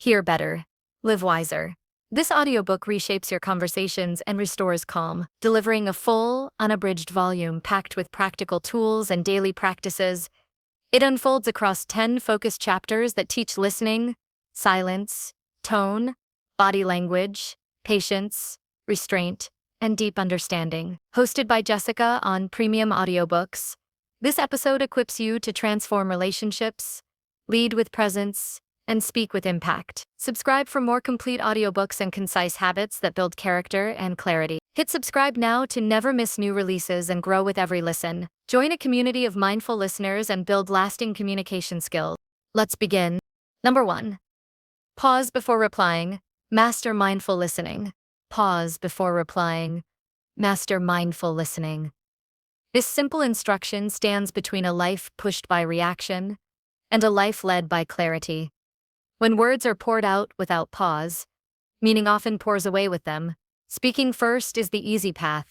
Hear better. Live wiser. This audiobook reshapes your conversations and restores calm, delivering a full, unabridged volume packed with practical tools and daily practices. It unfolds across 10 focused chapters that teach listening, silence, tone, body language, patience, restraint, and deep understanding. Hosted by Jessica on Premium Audiobooks, this episode equips you to transform relationships, lead with presence, and speak with impact. Subscribe for more complete audiobooks and concise habits that build character and clarity. Hit subscribe now to never miss new releases and grow with every listen. Join a community of mindful listeners and build lasting communication skills. Let's begin. Number 1. Pause before replying. Master mindful listening. Pause before replying. Master mindful listening. This simple instruction stands between a life pushed by reaction and a life led by clarity. When words are poured out without pause, meaning often pours away with them. Speaking first is the easy path.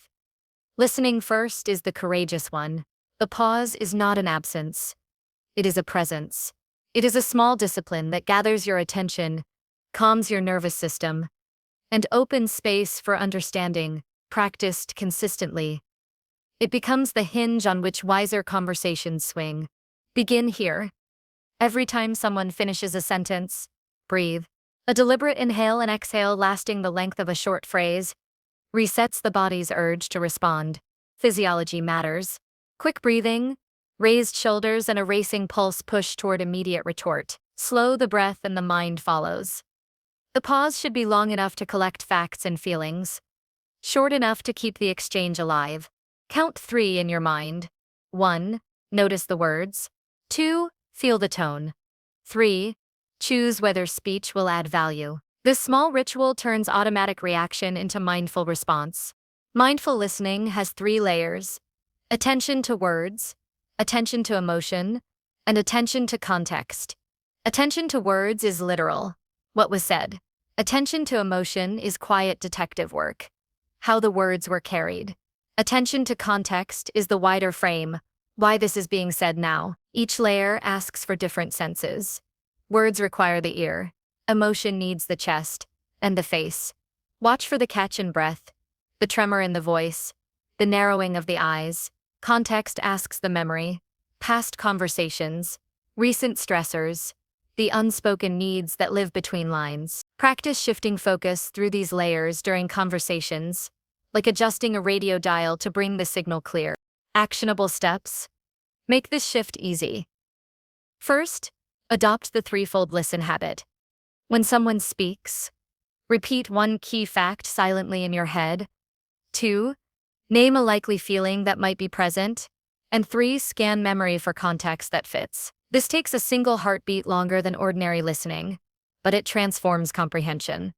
Listening first is the courageous one. The pause is not an absence. It is a presence. It is a small discipline that gathers your attention, calms your nervous system, and opens space for understanding, practiced consistently. It becomes the hinge on which wiser conversations swing. Begin here. Every time someone finishes a sentence, breathe. A deliberate inhale and exhale lasting the length of a short phrase resets the body's urge to respond. Physiology matters. Quick breathing, raised shoulders, and a racing pulse push toward immediate retort. Slow the breath and the mind follows. The pause should be long enough to collect facts and feelings, short enough to keep the exchange alive. Count 3 in your mind. 1. Notice the words. 2. Feel the tone. 3. Choose whether speech will add value. This small ritual turns automatic reaction into mindful response. Mindful listening has 3 layers: attention to words, attention to emotion, and attention to context. Attention to words is literal, what was said. Attention to emotion is quiet detective work, how the words were carried. Attention to context is the wider frame, why this is being said now. Each layer asks for different senses. Words require the ear, emotion needs the chest, and the face. Watch for the catch in breath, the tremor in the voice, the narrowing of the eyes. Context asks the memory, past conversations, recent stressors, the unspoken needs that live between lines. Practice shifting focus through these layers during conversations, like adjusting a radio dial to bring the signal clear. Actionable steps. Make this shift easy. First, adopt the threefold listen habit. When someone speaks, repeat one key fact silently in your head. 2. Name a likely feeling that might be present. And 3. Scan memory for context that fits. This takes a single heartbeat longer than ordinary listening, but it transforms comprehension.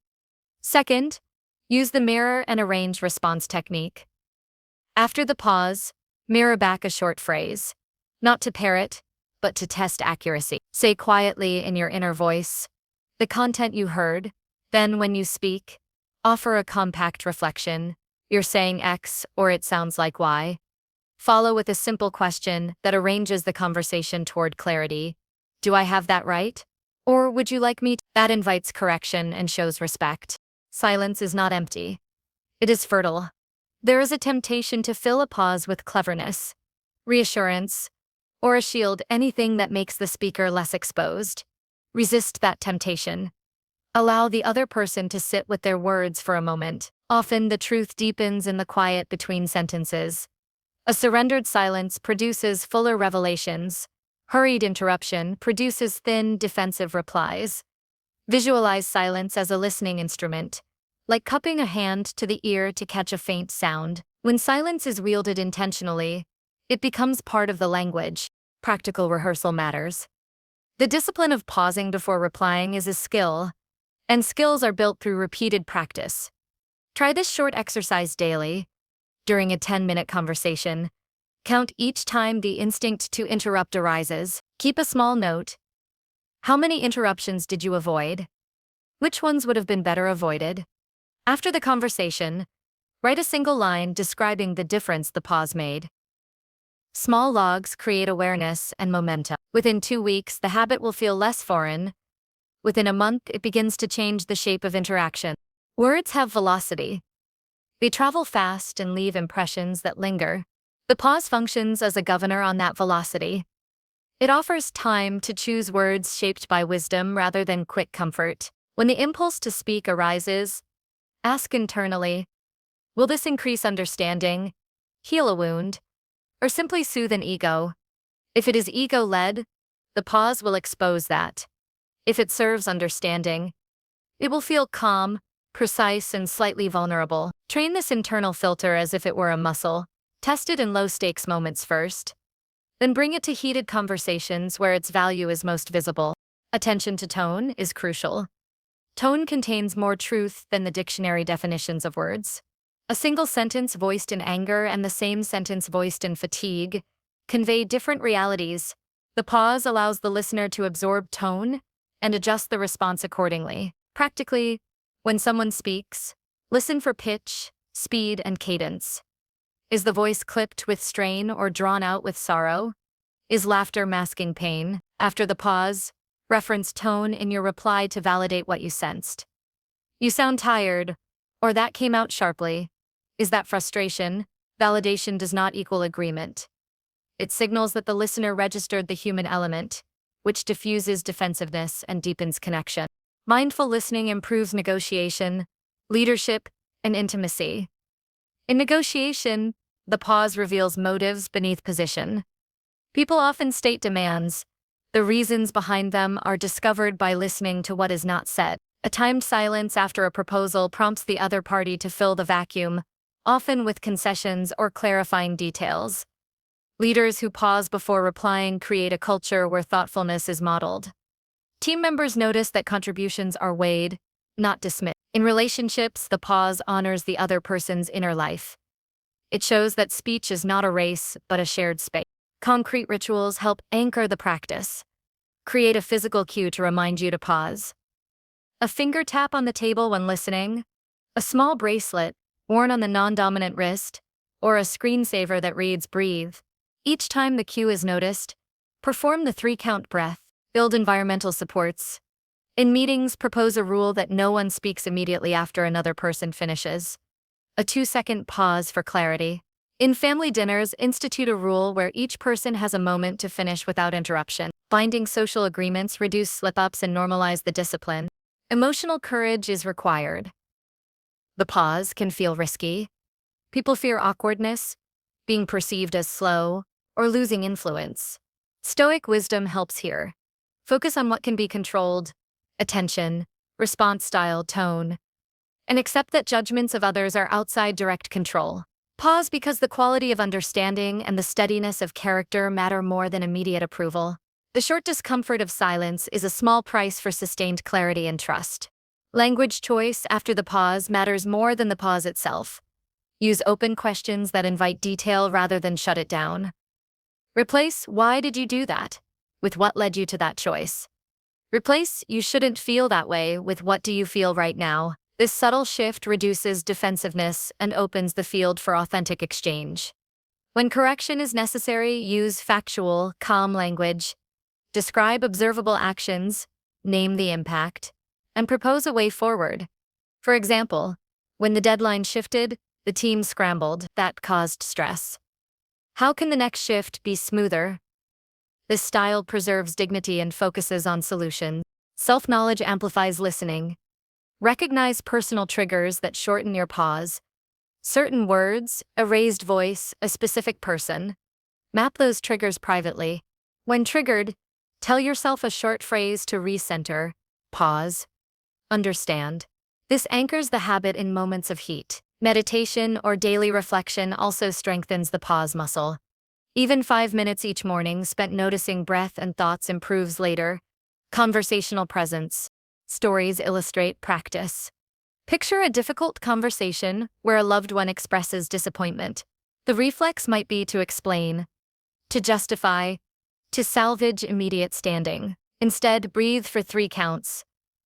Second, use the mirror and arrange response technique. After the pause, mirror back a short phrase. Not to parrot, but to test accuracy. Say quietly in your inner voice the content you heard. Then when you speak, offer a compact reflection. You're saying X or it sounds like Y. Follow with a simple question that arranges the conversation toward clarity. Do I have that right? Or would you like me to? That invites correction and shows respect. Silence is not empty. It is fertile. There is a temptation to fill a pause with cleverness, reassurance, or a shield, anything that makes the speaker less exposed. Resist that temptation. Allow the other person to sit with their words for a moment. Often the truth deepens in the quiet between sentences. A surrendered silence produces fuller revelations. Hurried interruption produces thin, defensive replies. Visualize silence as a listening instrument, like cupping a hand to the ear to catch a faint sound. When silence is wielded intentionally, it becomes part of the language. Practical rehearsal matters. The discipline of pausing before replying is a skill, and skills are built through repeated practice. Try this short exercise daily. During a 10-minute conversation, count each time the instinct to interrupt arises. Keep a small note. How many interruptions did you avoid? Which ones would have been better avoided? After the conversation, write a single line describing the difference the pause made. Small logs create awareness and momentum. Within 2 weeks, the habit will feel less foreign, Within a month, it begins to change the shape of interaction. Words have velocity. They travel fast and leave impressions that linger. The pause functions as a governor on that velocity. It offers time to choose words shaped by wisdom rather than quick comfort. When the impulse to speak arises, ask internally, will this increase understanding, heal a wound, or simply soothe an ego? If it is ego-led, the pause will expose that. If it serves understanding, it will feel calm, precise, and slightly vulnerable. Train this internal filter as if it were a muscle. Test it in low-stakes moments first. Then bring it to heated conversations where its value is most visible. Attention to tone is crucial. Tone contains more truth than the dictionary definitions of words. A single sentence voiced in anger and the same sentence voiced in fatigue convey different realities. The pause allows the listener to absorb tone and adjust the response accordingly. Practically, when someone speaks, listen for pitch, speed, and cadence. Is the voice clipped with strain or drawn out with sorrow? Is laughter masking pain? After the pause, reference tone in your reply to validate what you sensed. You sound tired, or that came out sharply. Is that frustration? Validation does not equal agreement. It signals that the listener registered the human element, which diffuses defensiveness and deepens connection. Mindful listening improves negotiation, leadership, and intimacy. In negotiation, the pause reveals motives beneath position. People often state demands. The reasons behind them are discovered by listening to what is not said. A timed silence after a proposal prompts the other party to fill the vacuum, often with concessions or clarifying details. Leaders who pause before replying create a culture where thoughtfulness is modeled. Team members notice that contributions are weighed, not dismissed. In relationships, the pause honors the other person's inner life. It shows that speech is not a race, but a shared space. Concrete rituals help anchor the practice. Create a physical cue to remind you to pause. A finger tap on the table when listening, a small bracelet worn on the non-dominant wrist, or a screensaver that reads "breathe." Each time the cue is noticed, perform the 3-count breath. Build environmental supports. In meetings, propose a rule that no one speaks immediately after another person finishes. A 2-second pause for clarity. In family dinners, institute a rule where each person has a moment to finish without interruption. Binding social agreements reduce slip-ups and normalize the discipline. Emotional courage is required. The pause can feel risky. People fear awkwardness, being perceived as slow, or losing influence. Stoic wisdom helps here. Focus on what can be controlled, attention, response style, tone, and accept that judgments of others are outside direct control. Pause because the quality of understanding and the steadiness of character matter more than immediate approval. The short discomfort of silence is a small price for sustained clarity and trust. Language choice after the pause matters more than the pause itself. Use open questions that invite detail rather than shut it down. Replace "why did you do that?" with "what led you to that choice?" Replace "you shouldn't feel that way" with "what do you feel right now?" This subtle shift reduces defensiveness and opens the field for authentic exchange. When correction is necessary, use factual, calm language. Describe observable actions, name the impact, and propose a way forward. For example, when the deadline shifted, the team scrambled. That caused stress. How can the next shift be smoother? This style preserves dignity and focuses on solutions. Self-knowledge amplifies listening. Recognize personal triggers that shorten your pause. Certain words, a raised voice, a specific person. Map those triggers privately. When triggered, tell yourself a short phrase to recenter, pause, understand. This anchors the habit in moments of heat. Meditation or daily reflection also strengthens the pause muscle. Even 5 minutes each morning spent noticing breath and thoughts improves later. Conversational presence. Stories illustrate practice. Picture a difficult conversation where a loved one expresses disappointment. The reflex might be to explain, to justify, to salvage immediate standing. Instead, breathe for 3 counts.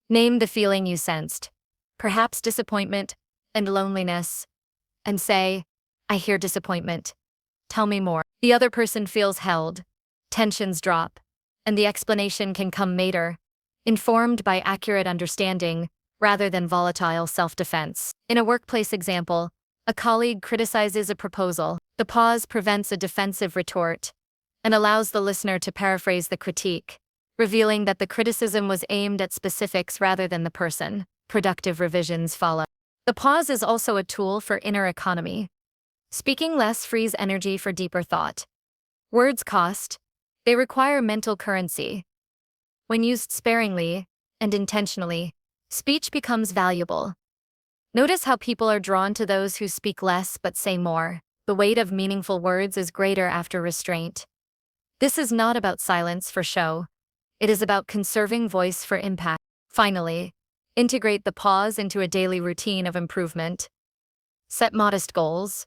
Name the feeling you sensed, perhaps disappointment and loneliness, and say, "I hear disappointment. Tell me more." The other person feels held, tensions drop, and the explanation can come later. informed by accurate understanding rather than volatile self-defense. In a workplace example, a colleague criticizes a proposal. The pause prevents a defensive retort and allows the listener to paraphrase the critique, revealing that the criticism was aimed at specifics rather than the person. Productive revisions follow. The pause is also a tool for inner economy. Speaking less frees energy for deeper thought. Words cost. They require mental currency. When used sparingly and intentionally, speech becomes valuable. Notice how people are drawn to those who speak less but say more. The weight of meaningful words is greater after restraint. This is not about silence for show. It is about conserving voice for impact. Finally, integrate the pause into a daily routine of improvement. Set modest goals.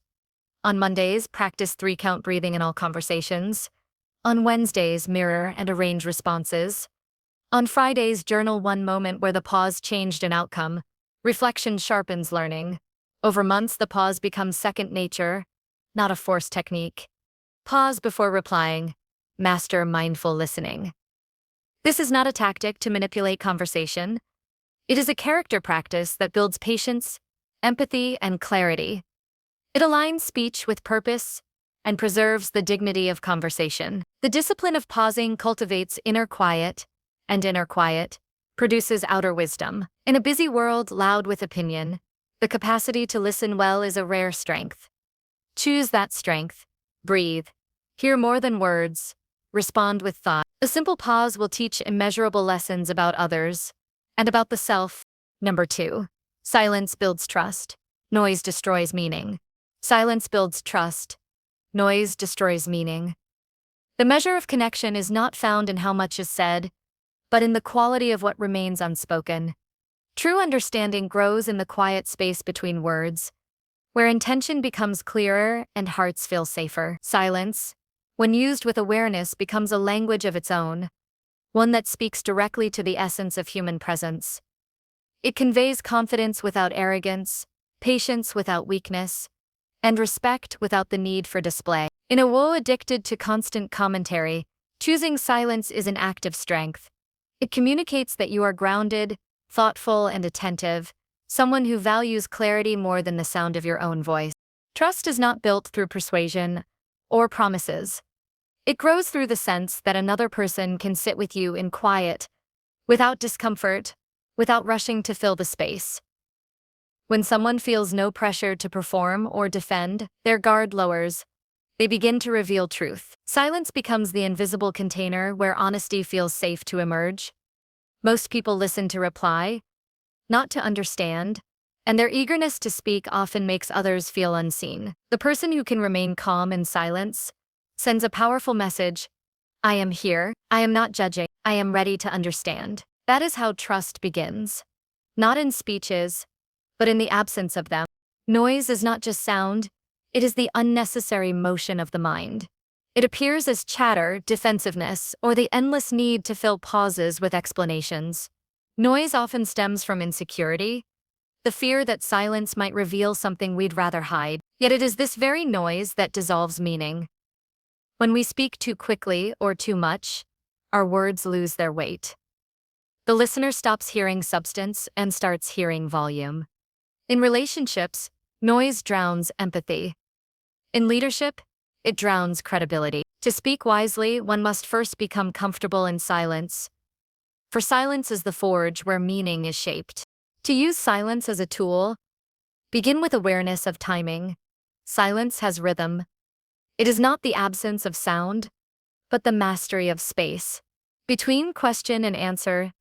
On Mondays, practice 3-count breathing in all conversations. On Wednesdays, mirror and arrange responses. On Fridays, journal one moment where the pause changed an outcome. Reflection sharpens learning. Over months, the pause becomes second nature, not a forced technique. Pause before replying. Master mindful listening. This is not a tactic to manipulate conversation. It is a character practice that builds patience, empathy, and clarity. It aligns speech with purpose and preserves the dignity of conversation. The discipline of pausing cultivates inner quiet, and inner quiet produces outer wisdom. In a busy world loud with opinion, the capacity to listen well is a rare strength. Choose that strength. Breathe. Hear more than words. Respond with thought. A simple pause will teach immeasurable lessons about others and about the self. Number 2. Silence builds trust. Noise destroys meaning. Silence builds trust. Noise destroys meaning. The measure of connection is not found in how much is said, but in the quality of what remains unspoken. True understanding grows in the quiet space between words, where intention becomes clearer and hearts feel safer. Silence, when used with awareness, becomes a language of its own, one that speaks directly to the essence of human presence. It conveys confidence without arrogance, patience without weakness, and respect without the need for display. In a world addicted to constant commentary, choosing silence is an act of strength. It communicates that you are grounded, thoughtful, and attentive, someone who values clarity more than the sound of your own voice. Trust is not built through persuasion or promises. It grows through the sense that another person can sit with you in quiet, without discomfort, without rushing to fill the space. When someone feels no pressure to perform or defend, their guard lowers. They begin to reveal truth. Silence becomes the invisible container where honesty feels safe to emerge. Most people listen to reply, not to understand, and their eagerness to speak often makes others feel unseen. The person who can remain calm in silence sends a powerful message. I am here, I am not judging, I am ready to understand. That is how trust begins. Not in speeches, but in the absence of them. Noise is not just sound, it is the unnecessary motion of the mind. It appears as chatter, defensiveness, or the endless need to fill pauses with explanations. Noise often stems from insecurity, the fear that silence might reveal something we'd rather hide. Yet it is this very noise that dissolves meaning. When we speak too quickly or too much, our words lose their weight. The listener stops hearing substance and starts hearing volume. In relationships, noise drowns empathy. In leadership, it drowns credibility. To speak wisely, one must first become comfortable in silence. For silence is the forge where meaning is shaped. To use silence as a tool, begin with awareness of timing. Silence has rhythm. It is not the absence of sound, but the mastery of space. Between question and answer,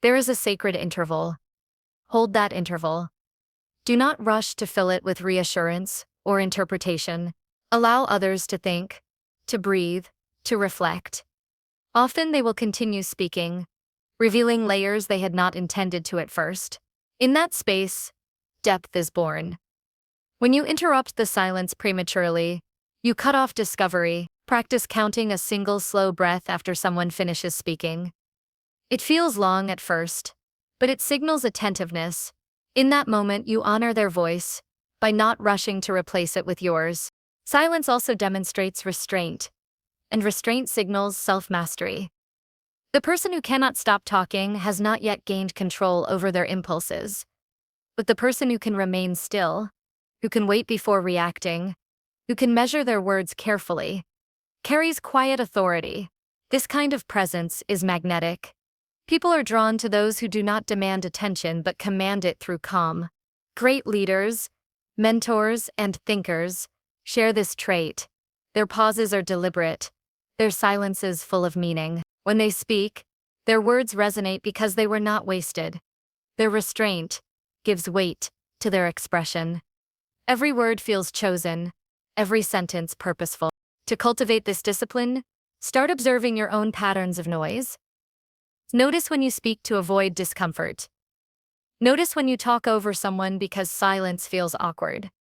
there is a sacred interval. Hold that interval. Do not rush to fill it with reassurance or interpretation. Allow others to think, to breathe, to reflect. Often they will continue speaking, revealing layers they had not intended to at first. In that space, depth is born. When you interrupt the silence prematurely, you cut off discovery. Practice counting a single slow breath after someone finishes speaking. It feels long at first, but it signals attentiveness. In that moment, you honor their voice by not rushing to replace it with yours. Silence also demonstrates restraint, and restraint signals self-mastery. The person who cannot stop talking has not yet gained control over their impulses. But the person who can remain still, who can wait before reacting, who can measure their words carefully, carries quiet authority. This kind of presence is magnetic. People are drawn to those who do not demand attention but command it through calm. Great leaders, mentors, and thinkers share this trait. Their pauses are deliberate, their silences full of meaning. When they speak, their words resonate because they were not wasted. Their restraint gives weight to their expression. Every word feels chosen, every sentence purposeful. To cultivate this discipline, start observing your own patterns of noise. Notice when you speak to avoid discomfort. Notice when you talk over someone because silence feels awkward.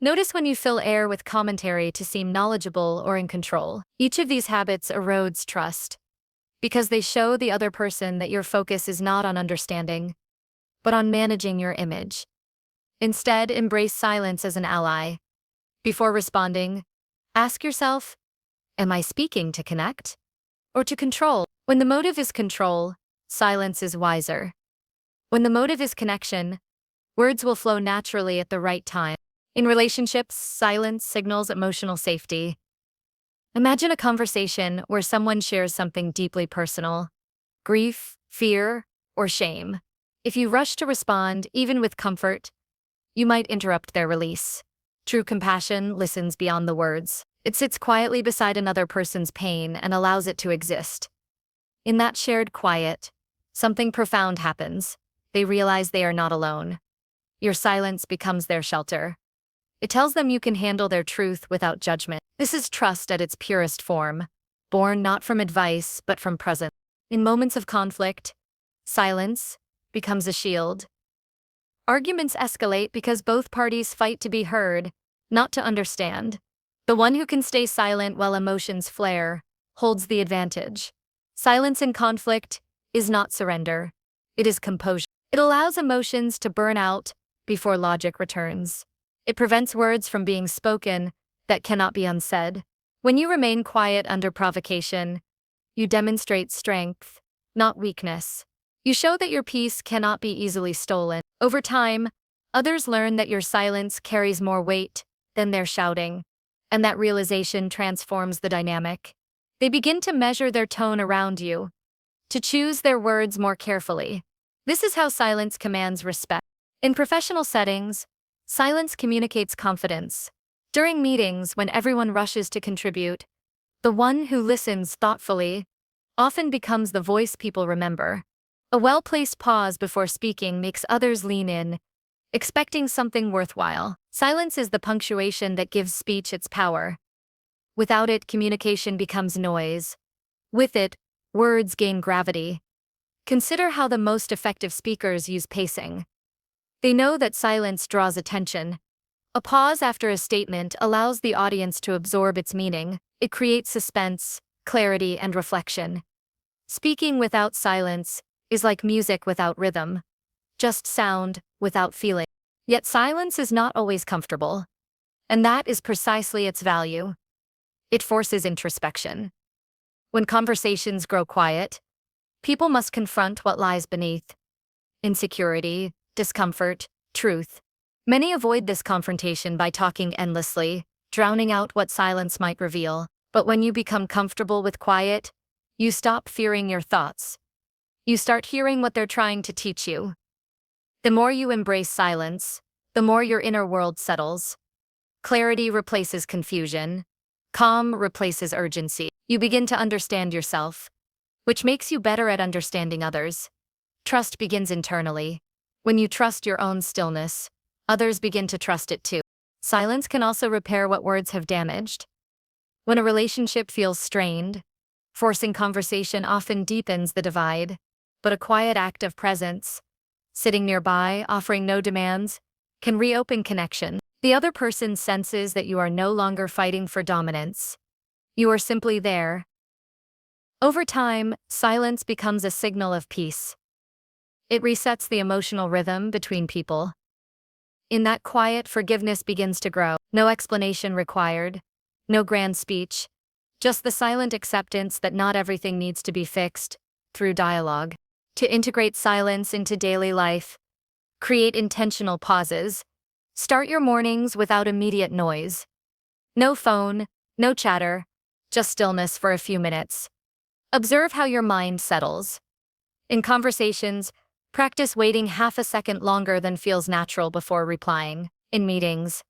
Notice when you fill air with commentary to seem knowledgeable or in control. Each of these habits erodes trust, because they show the other person that your focus is not on understanding, but on managing your image. Instead, embrace silence as an ally. Before responding, ask yourself, am I speaking to connect or to control? When the motive is control, silence is wiser. When the motive is connection, words will flow naturally at the right time. In relationships, silence signals emotional safety. Imagine a conversation where someone shares something deeply personal, grief, fear, or shame. If you rush to respond, even with comfort, you might interrupt their release. True compassion listens beyond the words. It sits quietly beside another person's pain and allows it to exist. In that shared quiet, something profound happens. They realize they are not alone. Your silence becomes their shelter. It tells them you can handle their truth without judgment. This is trust at its purest form, born not from advice but from presence. In moments of conflict, silence becomes a shield. Arguments escalate because both parties fight to be heard, not to understand. The one who can stay silent while emotions flare holds the advantage. Silence in conflict is not surrender. It is composure. It allows emotions to burn out before logic returns. It prevents words from being spoken that cannot be unsaid. When you remain quiet under provocation, you demonstrate strength, not weakness. You show that your peace cannot be easily stolen. Over time, others learn that your silence carries more weight than their shouting, and that realization transforms the dynamic. They begin to measure their tone around you, to choose their words more carefully. This is how silence commands respect. In professional settings, silence communicates confidence. During meetings, when everyone rushes to contribute, the one who listens thoughtfully often becomes the voice people remember. A well-placed pause before speaking makes others lean in, expecting something worthwhile. Silence is the punctuation that gives speech its power. Without it, communication becomes noise. With it, words gain gravity. Consider how the most effective speakers use pacing. They know that silence draws attention. A pause after a statement allows the audience to absorb its meaning. It creates suspense, clarity, and reflection. Speaking without silence is like music without rhythm, just sound without feeling. Yet silence is not always comfortable, and that is precisely its value. It forces introspection. When conversations grow quiet, people must confront what lies beneath: insecurity, discomfort, truth. Many avoid this confrontation by talking endlessly, drowning out what silence might reveal. But when you become comfortable with quiet, you stop fearing your thoughts. You start hearing what they're trying to teach you. The more you embrace silence, the more your inner world settles. Clarity replaces confusion. Calm replaces urgency. You begin to understand yourself, which makes you better at understanding others. Trust begins internally. When you trust your own stillness, others begin to trust it too. Silence can also repair what words have damaged. When a relationship feels strained, forcing conversation often deepens the divide. But a quiet act of presence, sitting nearby, offering no demands, can reopen connection. The other person senses that you are no longer fighting for dominance. You are simply there. Over time, silence becomes a signal of peace. It resets the emotional rhythm between people. In that quiet, forgiveness begins to grow. No explanation required, no grand speech, just the silent acceptance that not everything needs to be fixed, through dialogue. To integrate silence into daily life, create intentional pauses. Start your mornings without immediate noise. No phone, no chatter, just stillness for a few minutes. Observe how your mind settles. In conversations, practice waiting half a second longer than feels natural before replying. In meetings,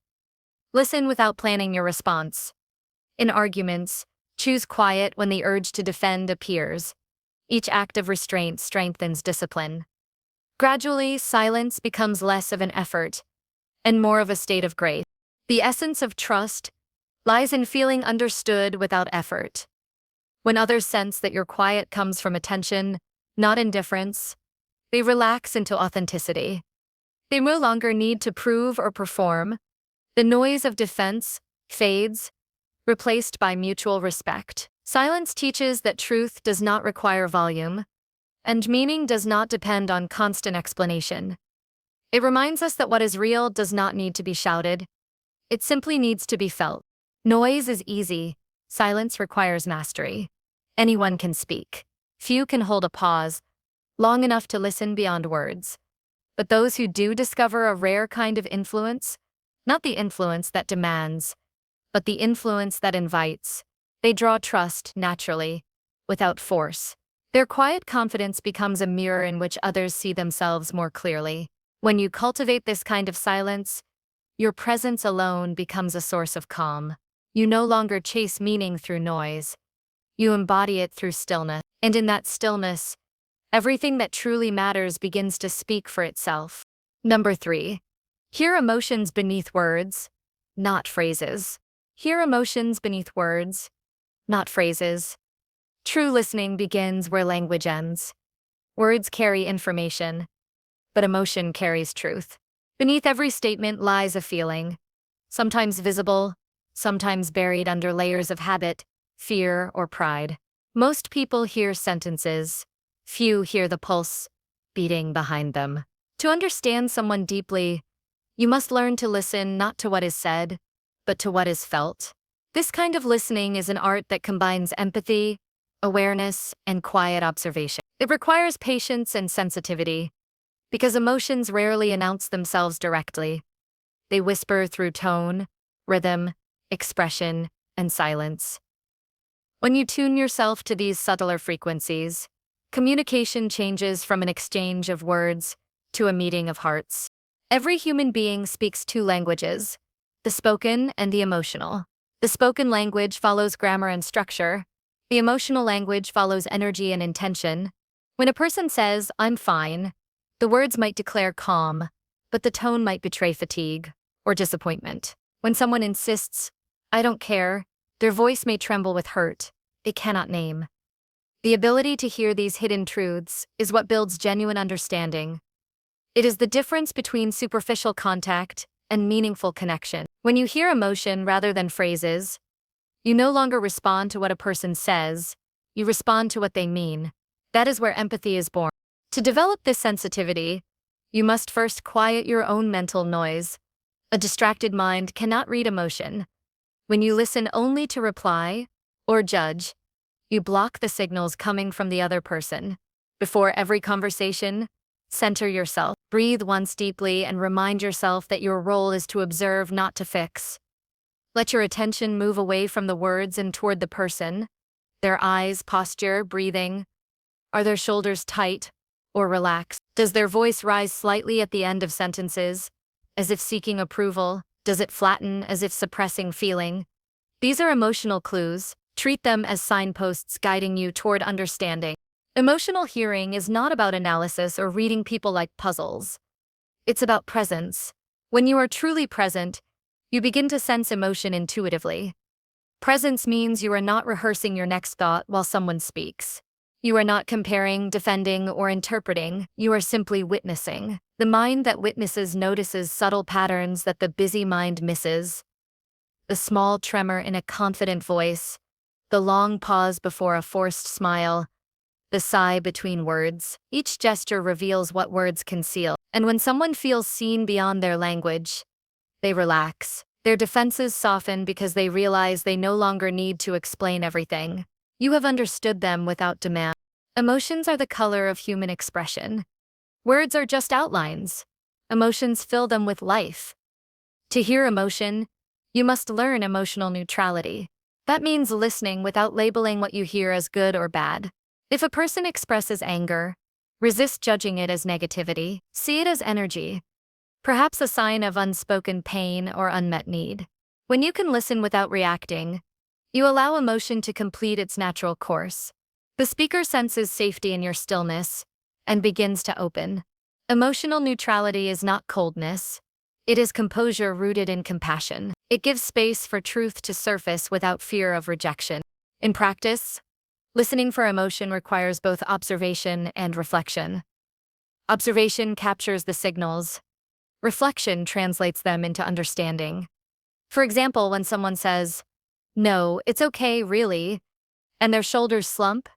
listen without planning your response. In arguments, choose quiet when the urge to defend appears. Each act of restraint strengthens discipline. Gradually, silence becomes less of an effort and more of a state of grace. The essence of trust lies in feeling understood without effort. When others sense that your quiet comes from attention, not indifference, they relax into authenticity. They no longer need to prove or perform. The noise of defense fades, replaced by mutual respect. Silence teaches that truth does not require volume, and meaning does not depend on constant explanation. It reminds us that what is real does not need to be shouted. It simply needs to be felt. Noise is easy. Silence requires mastery. Anyone can speak. Few can hold a pause long enough to listen beyond words. But those who do discover a rare kind of influence, not the influence that demands, but the influence that invites, they draw trust naturally, without force. Their quiet confidence becomes a mirror in which others see themselves more clearly. When you cultivate this kind of silence, your presence alone becomes a source of calm. You no longer chase meaning through noise. You embody it through stillness. And in that stillness, everything that truly matters begins to speak for itself. Number 3. Hear emotions beneath words, not phrases. Hear emotions beneath words, not phrases. True listening begins where language ends. Words carry information, but emotion carries truth. Beneath every statement lies a feeling, sometimes visible, sometimes buried under layers of habit, fear, or pride. Most people hear sentences. Few hear the pulse beating behind them. To understand someone deeply, you must learn to listen not to what is said, but to what is felt. This kind of listening is an art that combines empathy, awareness, and quiet observation. It requires patience and sensitivity, because emotions rarely announce themselves directly. They whisper through tone, rhythm, expression, and silence. When you tune yourself to these subtler frequencies, communication changes from an exchange of words to a meeting of hearts. Every human being speaks two languages, the spoken and the emotional. The spoken language follows grammar and structure. The emotional language follows energy and intention. When a person says, "I'm fine," the words might declare calm, but the tone might betray fatigue or disappointment. When someone insists, "I don't care," their voice may tremble with hurt they cannot name. The ability to hear these hidden truths is what builds genuine understanding. It is the difference between superficial contact and meaningful connection. When you hear emotion rather than phrases, you no longer respond to what a person says, you respond to what they mean. That is where empathy is born. To develop this sensitivity, you must first quiet your own mental noise. A distracted mind cannot read emotion. When you listen only to reply or judge, you block the signals coming from the other person. Before every conversation, center yourself. Breathe once deeply and remind yourself that your role is to observe, not to fix. Let your attention move away from the words and toward the person. Their eyes, posture, breathing. Are their shoulders tight or relaxed? Does their voice rise slightly at the end of sentences, as if seeking approval? Does it flatten, as if suppressing feeling? These are emotional clues. Treat them as signposts guiding you toward understanding. Emotional hearing is not about analysis or reading people like puzzles. It's about presence. When you are truly present, you begin to sense emotion intuitively. Presence means you are not rehearsing your next thought while someone speaks. You are not comparing, defending, or interpreting. You are simply witnessing. The mind that witnesses notices subtle patterns that the busy mind misses. The small tremor in a confident voice, the long pause before a forced smile, the sigh between words. Each gesture reveals what words conceal. And when someone feels seen beyond their language, they relax. Their defenses soften because they realize they no longer need to explain everything. You have understood them without demand. Emotions are the color of human expression. Words are just outlines. Emotions fill them with life. To hear emotion, you must learn emotional neutrality. That means listening without labeling what you hear as good or bad. If a person expresses anger, resist judging it as negativity, see it as energy, perhaps a sign of unspoken pain or unmet need. When you can listen without reacting, you allow emotion to complete its natural course. The speaker senses safety in your stillness and begins to open. Emotional neutrality is not coldness. It is composure rooted in compassion. It gives space for truth to surface without fear of rejection. In practice, listening for emotion requires both observation and reflection. Observation captures the signals. Reflection translates them into understanding. For example, when someone says, "No, it's okay, really," and their shoulders slump,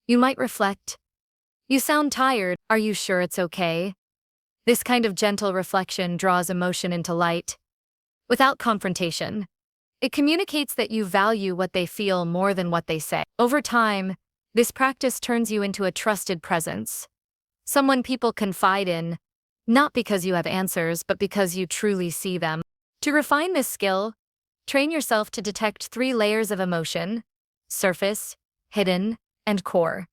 you might reflect, "You sound tired, are you sure it's okay?" This kind of gentle reflection draws emotion into light. Without confrontation, it communicates that you value what they feel more than what they say. Over time, this practice turns you into a trusted presence, someone people confide in, not because you have answers, but because you truly see them. To refine this skill, train yourself to detect 3 layers of emotion: surface, hidden, and core.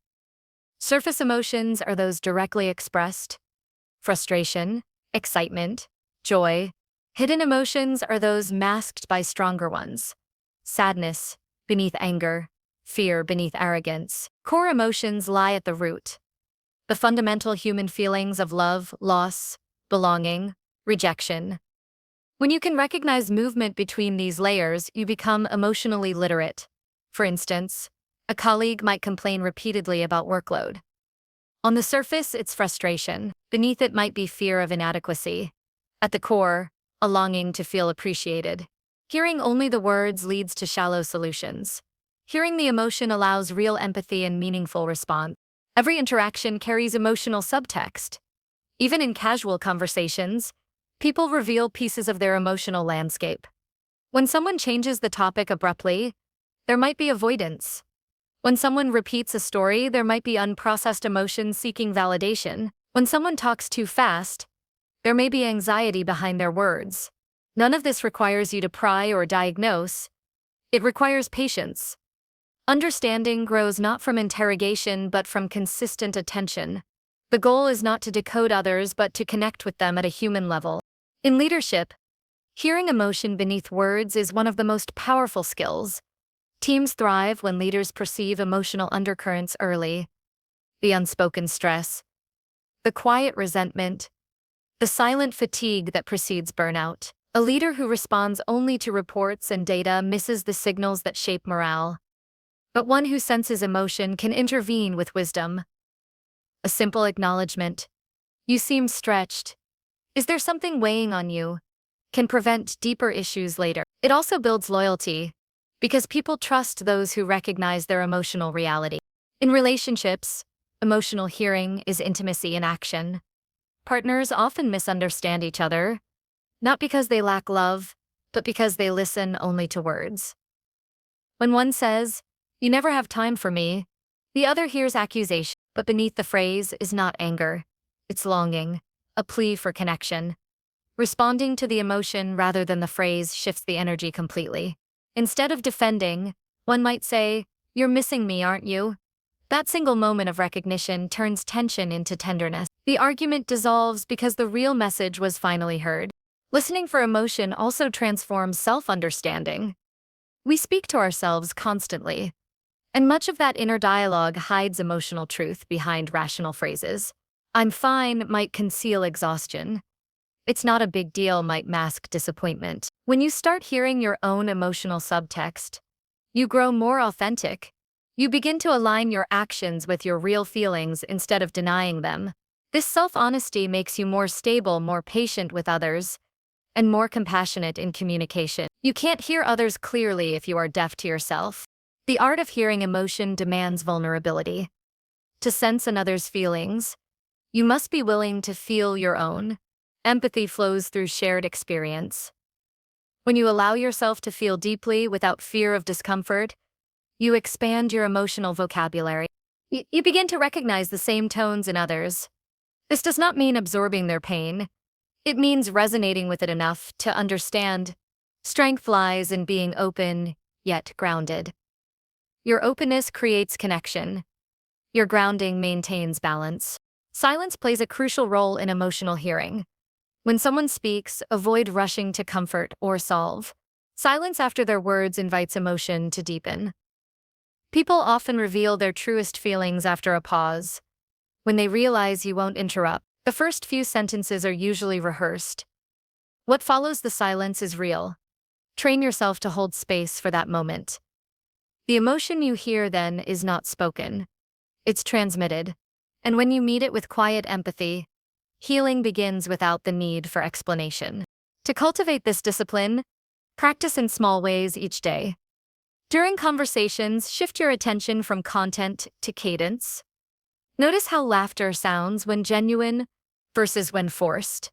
Surface emotions are those directly expressed: frustration, excitement, joy. Hidden emotions are those masked by stronger ones: sadness beneath anger, fear beneath arrogance. Core emotions lie at the root, the fundamental human feelings of love, loss, belonging, rejection. When you can recognize movement between these layers, you become emotionally literate. For instance, a colleague might complain repeatedly about workload. On the surface, it's frustration. Beneath it might be fear of inadequacy. At the core, a longing to feel appreciated. Hearing only the words leads to shallow solutions. Hearing the emotion allows real empathy and meaningful response. Every interaction carries emotional subtext. Even in casual conversations, people reveal pieces of their emotional landscape. When someone changes the topic abruptly, there might be avoidance. When someone repeats a story, there might be unprocessed emotion seeking validation. When someone talks too fast, there may be anxiety behind their words. None of this requires you to pry or diagnose. It requires patience. Understanding grows not from interrogation but from consistent attention. The goal is not to decode others but to connect with them at a human level. In leadership, hearing emotion beneath words is one of the most powerful skills. Teams thrive when leaders perceive emotional undercurrents early: the unspoken stress, the quiet resentment, the silent fatigue that precedes burnout. A leader who responds only to reports and data misses the signals that shape morale. But one who senses emotion can intervene with wisdom. A simple acknowledgement, "You seem stretched. Is there something weighing on you?" can prevent deeper issues later. It also builds loyalty, because people trust those who recognize their emotional reality. In relationships, emotional hearing is intimacy in action. Partners often misunderstand each other, not because they lack love, but because they listen only to words. When one says, "You never have time for me," the other hears accusation, but beneath the phrase is not anger. It's longing, a plea for connection. Responding to the emotion rather than the phrase shifts the energy completely. Instead of defending, one might say, "You're missing me, aren't you?" That single moment of recognition turns tension into tenderness. The argument dissolves because the real message was finally heard. Listening for emotion also transforms self-understanding. We speak to ourselves constantly, and much of that inner dialogue hides emotional truth behind rational phrases. "I'm fine" might conceal exhaustion. "It's not a big deal" might mask disappointment. When you start hearing your own emotional subtext, you grow more authentic. You begin to align your actions with your real feelings instead of denying them. This self-honesty makes you more stable, more patient with others, and more compassionate in communication. You can't hear others clearly if you are deaf to yourself. The art of hearing emotion demands vulnerability. To sense another's feelings, you must be willing to feel your own. Empathy flows through shared experience. When you allow yourself to feel deeply without fear of discomfort, you expand your emotional vocabulary. You begin to recognize the same tones in others. This does not mean absorbing their pain. It means resonating with it enough to understand. Strength lies in being open, yet grounded. Your openness creates connection. Your grounding maintains balance. Silence plays a crucial role in emotional hearing. When someone speaks, avoid rushing to comfort or solve. Silence after their words invites emotion to deepen. People often reveal their truest feelings after a pause. When they realize you won't interrupt, the first few sentences are usually rehearsed. What follows the silence is real. Train yourself to hold space for that moment. The emotion you hear then is not spoken. It's transmitted. And when you meet it with quiet empathy, healing begins without the need for explanation. To cultivate this discipline, practice in small ways each day. During conversations, shift your attention from content to cadence. Notice how laughter sounds when genuine versus when forced.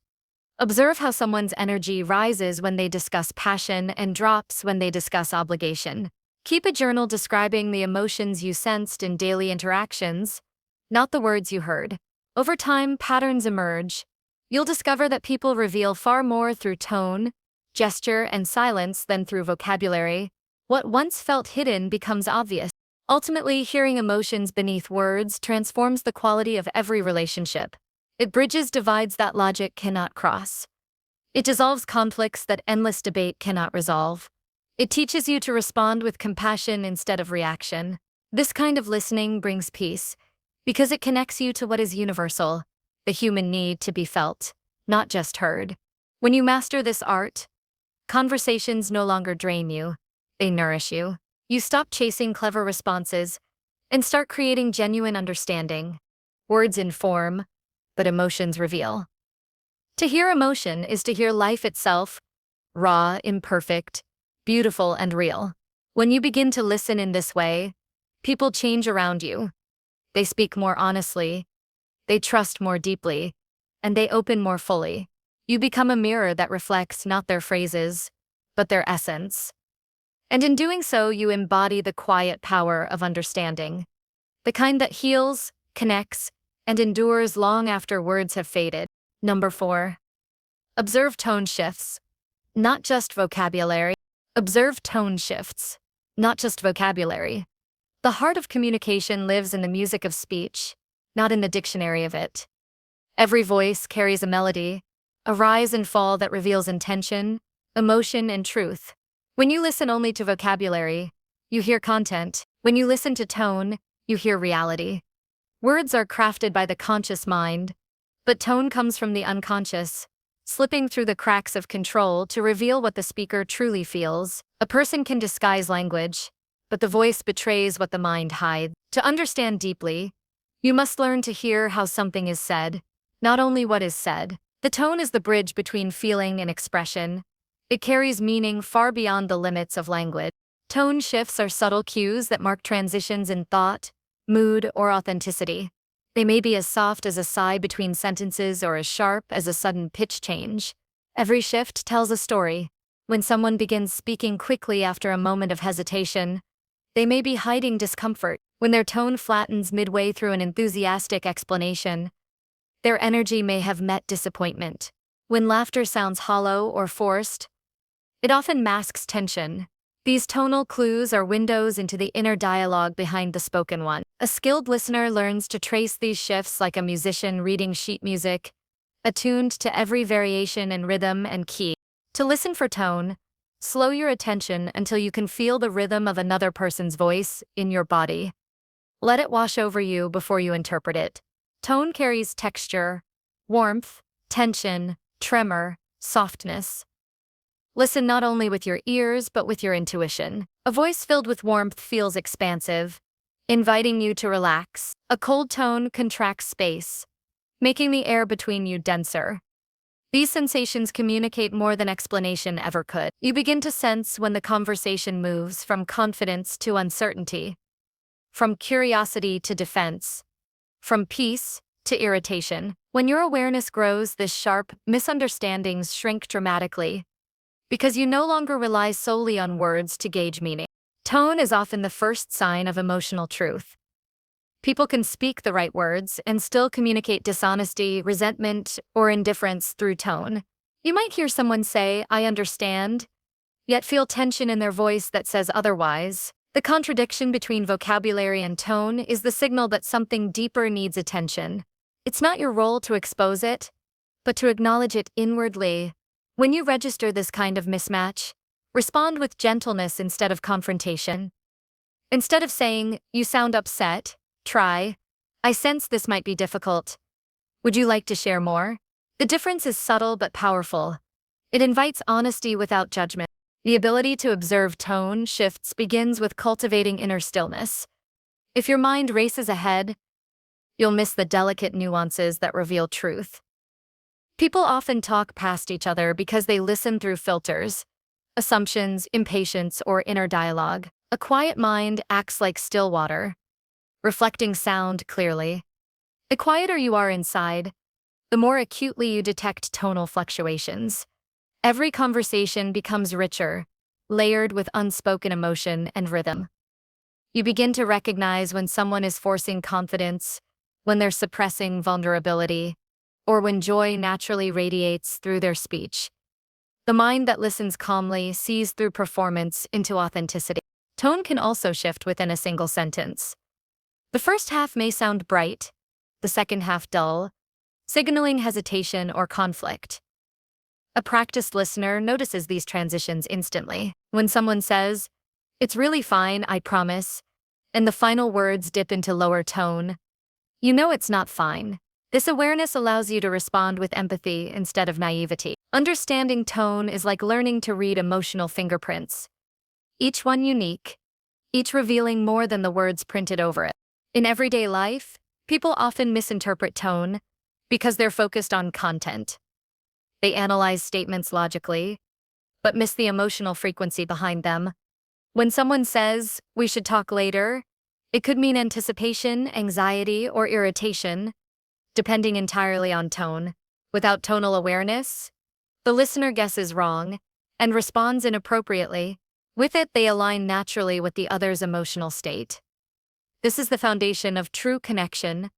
Observe how someone's energy rises when they discuss passion and drops when they discuss obligation. Keep a journal describing the emotions you sensed in daily interactions, not the words you heard. Over time, patterns emerge. You'll discover that people reveal far more through tone, gesture, and silence than through vocabulary. What once felt hidden becomes obvious. Ultimately, hearing emotions beneath words transforms the quality of every relationship. It bridges divides that logic cannot cross. It dissolves conflicts that endless debate cannot resolve. It teaches you to respond with compassion instead of reaction. This kind of listening brings peace, because it connects you to what is universal, the human need to be felt, not just heard. When you master this art, conversations no longer drain you, they nourish you. You stop chasing clever responses and start creating genuine understanding. Words inform, but emotions reveal. To hear emotion is to hear life itself, raw, imperfect, beautiful, and real. When you begin to listen in this way, people change around you. They speak more honestly, they trust more deeply, and they open more fully. You become a mirror that reflects not their phrases, but their essence. And in doing so, you embody the quiet power of understanding, the kind that heals, connects, and endures long after words have faded. Number 4. Observe tone shifts, not just vocabulary. Observe tone shifts, not just vocabulary. The heart of communication lives in the music of speech, not in the dictionary of it. Every voice carries a melody, a rise and fall that reveals intention, emotion, and truth. When you listen only to vocabulary, you hear content. When you listen to tone, you hear reality. Words are crafted by the conscious mind, but tone comes from the unconscious, slipping through the cracks of control to reveal what the speaker truly feels. A person can disguise language, but the voice betrays what the mind hides. To understand deeply, you must learn to hear how something is said, not only what is said. The tone is the bridge between feeling and expression. It carries meaning far beyond the limits of language. Tone shifts are subtle cues that mark transitions in thought, mood, or authenticity. They may be as soft as a sigh between sentences or as sharp as a sudden pitch change. Every shift tells a story. When someone begins speaking quickly after a moment of hesitation, they may be hiding discomfort. When their tone flattens midway through an enthusiastic explanation, their energy may have met disappointment. When laughter sounds hollow or forced, it often masks tension. These tonal clues are windows into the inner dialogue behind the spoken one. A skilled listener learns to trace these shifts like a musician reading sheet music, attuned to every variation in rhythm and key. To listen for tone, slow your attention until you can feel the rhythm of another person's voice in your body. Let it wash over you before you interpret it. Tone carries texture, warmth, tension, tremor, softness. Listen not only with your ears but with your intuition. A voice filled with warmth feels expansive, inviting you to relax. A cold tone contracts space, making the air between you denser. These sensations communicate more than explanation ever could. You begin to sense when the conversation moves from confidence to uncertainty, from curiosity to defense, from peace to irritation. When your awareness grows, this sharp misunderstandings shrink dramatically, because you no longer rely solely on words to gauge meaning. Tone is often the first sign of emotional truth. People can speak the right words and still communicate dishonesty, resentment, or indifference through tone. You might hear someone say, "I understand," yet feel tension in their voice that says otherwise. The contradiction between vocabulary and tone is the signal that something deeper needs attention. It's not your role to expose it, but to acknowledge it inwardly. When you register this kind of mismatch, respond with gentleness instead of confrontation. Instead of saying, "You sound upset," try, "I sense this might be difficult. Would you like to share more?" The difference is subtle but powerful. It invites honesty without judgment. The ability to observe tone shifts begins with cultivating inner stillness. If your mind races ahead, you'll miss the delicate nuances that reveal truth. People often talk past each other because they listen through filters, assumptions, impatience, or inner dialogue. A quiet mind acts like still water, reflecting sound clearly. The quieter you are inside, the more acutely you detect tonal fluctuations. Every conversation becomes richer, layered with unspoken emotion and rhythm. You begin to recognize when someone is forcing confidence, when they're suppressing vulnerability, or when joy naturally radiates through their speech. The mind that listens calmly sees through performance into authenticity. Tone can also shift within a single sentence. The first half may sound bright, the second half dull, signaling hesitation or conflict. A practiced listener notices these transitions instantly. When someone says, "It's really fine, I promise," and the final words dip into lower tone, you know it's not fine. This awareness allows you to respond with empathy instead of naivety. Understanding tone is like learning to read emotional fingerprints, each one unique, each revealing more than the words printed over it. In everyday life, people often misinterpret tone because they're focused on content. They analyze statements logically, but miss the emotional frequency behind them. When someone says, "We should talk later," it could mean anticipation, anxiety, or irritation, depending entirely on tone. Without tonal awareness, the listener guesses wrong and responds inappropriately. With it, they align naturally with the other's emotional state. This is the foundation of true connection,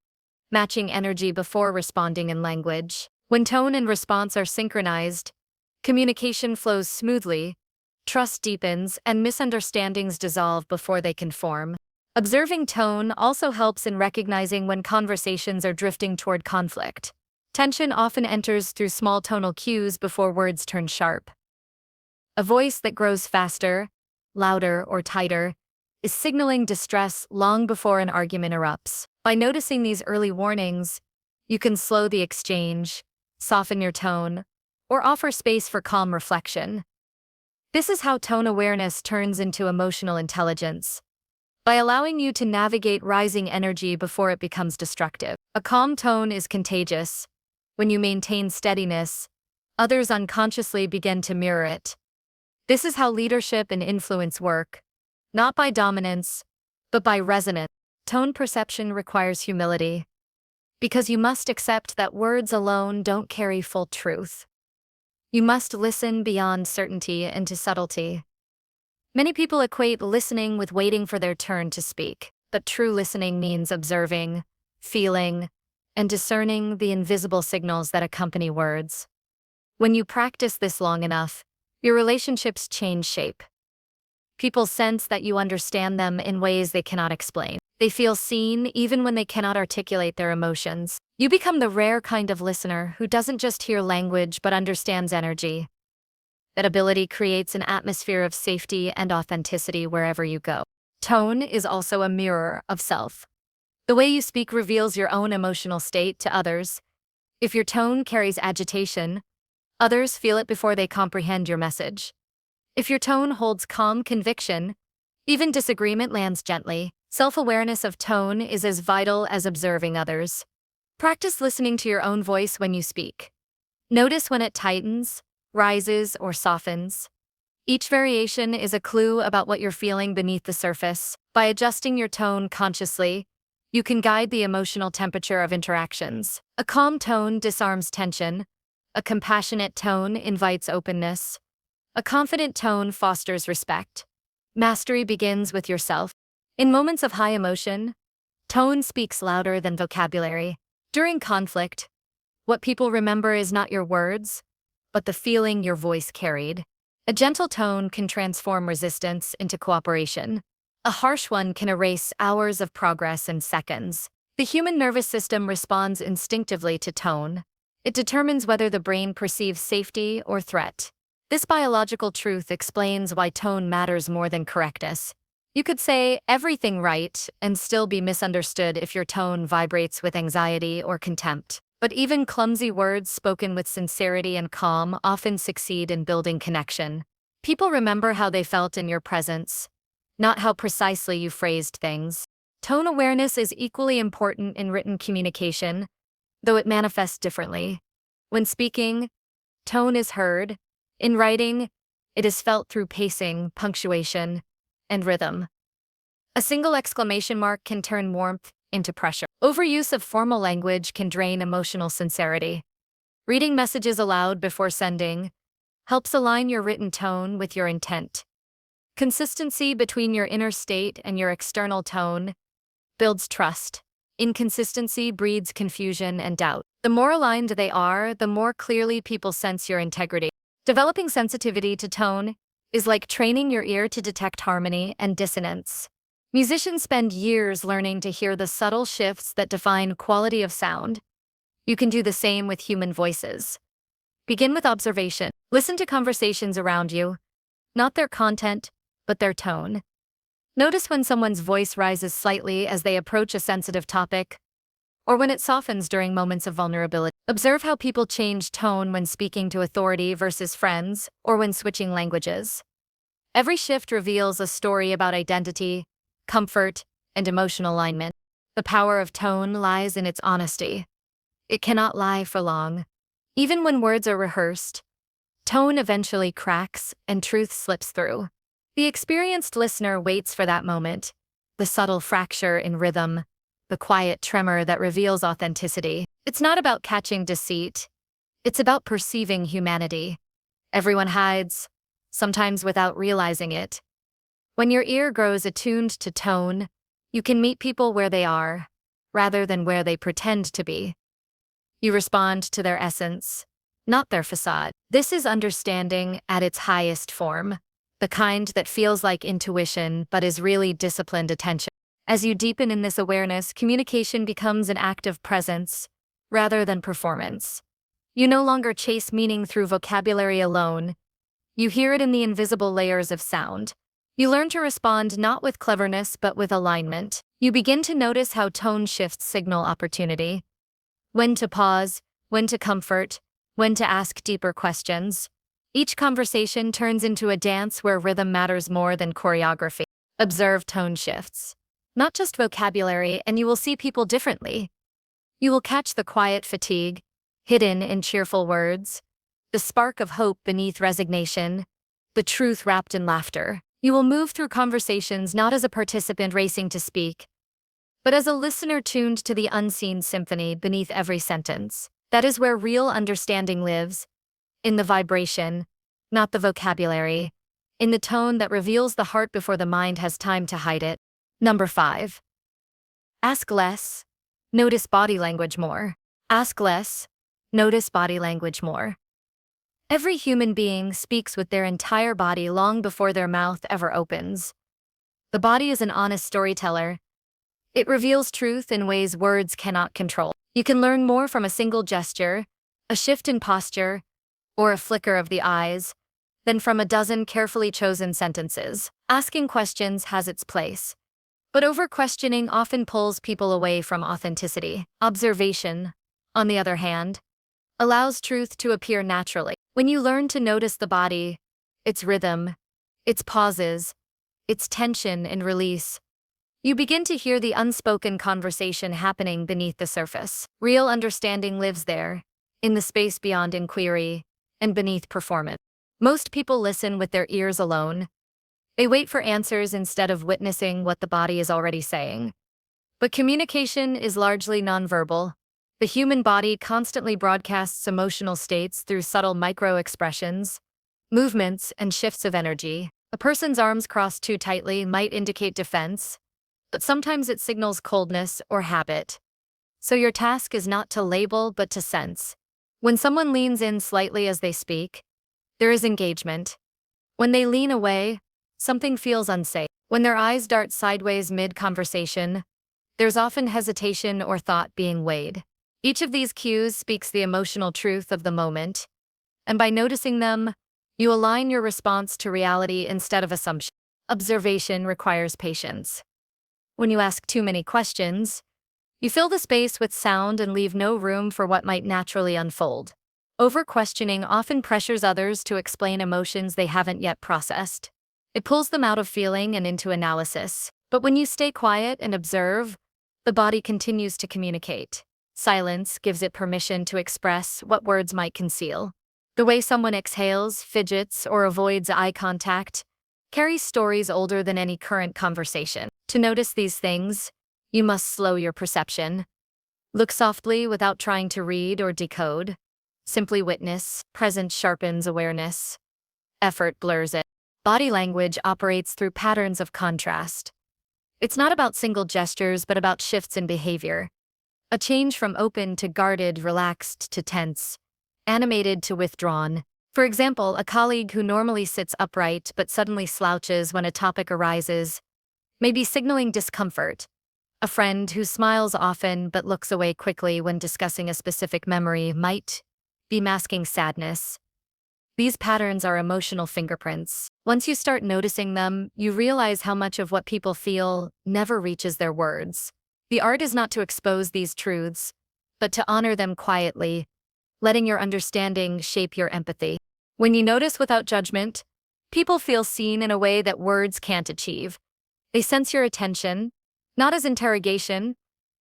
matching energy before responding in language. When tone and response are synchronized, communication flows smoothly, trust deepens, and misunderstandings dissolve before they can form. Observing tone also helps in recognizing when conversations are drifting toward conflict. Tension often enters through small tonal cues before words turn sharp. A voice that grows faster, louder, or tighter is signaling distress long before an argument erupts. By noticing these early warnings, you can slow the exchange, soften your tone, or offer space for calm reflection. This is how tone awareness turns into emotional intelligence, by allowing you to navigate rising energy before it becomes destructive. A calm tone is contagious. When you maintain steadiness, others unconsciously begin to mirror it. This is how leadership and influence work, not by dominance, but by resonance. Tone perception requires humility, because you must accept that words alone don't carry full truth. You must listen beyond certainty into subtlety. Many people equate listening with waiting for their turn to speak, but true listening means observing, feeling, and discerning the invisible signals that accompany words. When you practice this long enough, your relationships change shape. People sense that you understand them in ways they cannot explain. They feel seen even when they cannot articulate their emotions. You become the rare kind of listener who doesn't just hear language but understands energy. That ability creates an atmosphere of safety and authenticity wherever you go. Tone is also a mirror of self. The way you speak reveals your own emotional state to others. If your tone carries agitation, others feel it before they comprehend your message. If your tone holds calm conviction, even disagreement lands gently. Self-awareness of tone is as vital as observing others. Practice listening to your own voice when you speak. Notice when it tightens, rises, or softens. Each variation is a clue about what you're feeling beneath the surface. By adjusting your tone consciously, you can guide the emotional temperature of interactions. A calm tone disarms tension. A compassionate tone invites openness. A confident tone fosters respect. Mastery begins with yourself. In moments of high emotion, Tone speaks louder than vocabulary. During conflict, what people remember is not your words, but the feeling your voice carried. A gentle tone can transform resistance into cooperation. A harsh one can erase hours of progress in seconds. The human nervous system responds instinctively to tone. It determines whether the brain perceives safety or threat. This biological truth explains why tone matters more than correctness. You could say everything right and still be misunderstood if your tone vibrates with anxiety or contempt. But even clumsy words spoken with sincerity and calm often succeed in building connection. People remember how they felt in your presence, not how precisely you phrased things. Tone awareness is equally important in written communication, though it manifests differently. When speaking, tone is heard. In writing, it is felt through pacing, punctuation, and rhythm. A single exclamation mark can turn warmth into pressure. Overuse of formal language can drain emotional sincerity. Reading messages aloud before sending helps align your written tone with your intent. Consistency between your inner state and your external tone builds trust. Inconsistency breeds confusion and doubt. The more aligned they are, the more clearly people sense your integrity. Developing sensitivity to tone is like training your ear to detect harmony and dissonance. Musicians spend years learning to hear the subtle shifts that define quality of sound. You can do the same with human voices. Begin with observation. Listen to conversations around you, not their content, but their tone. Notice when someone's voice rises slightly as they approach a sensitive topic, or when it softens during moments of vulnerability. Observe how people change tone when speaking to authority versus friends, or when switching languages. Every shift reveals a story about identity, comfort, and emotional alignment. The power of tone lies in its honesty. It cannot lie for long. Even when words are rehearsed, tone eventually cracks and truth slips through. The experienced listener waits for that moment, the subtle fracture in rhythm, the quiet tremor that reveals authenticity. It's not about catching deceit. It's about perceiving humanity. Everyone hides, sometimes without realizing it. When your ear grows attuned to tone, you can meet people where they are, rather than where they pretend to be. You respond to their essence, not their facade. This is understanding at its highest form, the kind that feels like intuition but is really disciplined attention. As you deepen in this awareness, communication becomes an act of presence, rather than performance. You no longer chase meaning through vocabulary alone. You hear it in the invisible layers of sound. You learn to respond not with cleverness but with alignment. You begin to notice how tone shifts signal opportunity. When to pause, when to comfort, when to ask deeper questions. Each conversation turns into a dance where rhythm matters more than choreography. Observe tone shifts, not just vocabulary, and you will see people differently. You will catch the quiet fatigue, hidden in cheerful words, the spark of hope beneath resignation, the truth wrapped in laughter. You will move through conversations not as a participant racing to speak, but as a listener tuned to the unseen symphony beneath every sentence. That is where real understanding lives, in the vibration, not the vocabulary, in the tone that reveals the heart before the mind has time to hide it. Number 5. Ask less, notice body language more. Ask less, notice body language more. Every human being speaks with their entire body long before their mouth ever opens. The body is an honest storyteller. It reveals truth in ways words cannot control. You can learn more from a single gesture, a shift in posture, or a flicker of the eyes, than from a dozen carefully chosen sentences. Asking questions has its place, but over-questioning often pulls people away from authenticity. Observation, on the other hand, allows truth to appear naturally. When you learn to notice the body, its rhythm, its pauses, its tension and release, you begin to hear the unspoken conversation happening beneath the surface. Real understanding lives there, in the space beyond inquiry, and beneath performance. Most people listen with their ears alone. They wait for answers instead of witnessing what the body is already saying. But communication is largely nonverbal. The human body constantly broadcasts emotional states through subtle micro-expressions, movements, and shifts of energy. A person's arms crossed too tightly might indicate defense, but sometimes it signals coldness or habit. So your task is not to label but to sense. When someone leans in slightly as they speak, there is engagement. When they lean away, something feels unsafe. When their eyes dart sideways mid-conversation, there's often hesitation or thought being weighed. Each of these cues speaks the emotional truth of the moment, and by noticing them, you align your response to reality instead of assumption. Observation requires patience. When you ask too many questions, you fill the space with sound and leave no room for what might naturally unfold. Over-questioning often pressures others to explain emotions they haven't yet processed. It pulls them out of feeling and into analysis. But when you stay quiet and observe, the body continues to communicate. Silence gives it permission to express what words might conceal. The way someone exhales, fidgets, or avoids eye contact carries stories older than any current conversation. To notice these things, you must slow your perception. Look softly without trying to read or decode. Simply witness. Presence sharpens awareness. Effort blurs it. Body language operates through patterns of contrast. It's not about single gestures, but about shifts in behavior. A change from open to guarded, relaxed to tense, animated to withdrawn. For example, a colleague who normally sits upright but suddenly slouches when a topic arises may be signaling discomfort. A friend who smiles often but looks away quickly when discussing a specific memory might be masking sadness. These patterns are emotional fingerprints. Once you start noticing them, you realize how much of what people feel never reaches their words. The art is not to expose these truths, but to honor them quietly, letting your understanding shape your empathy. When you notice without judgment, people feel seen in a way that words can't achieve. They sense your attention, not as interrogation,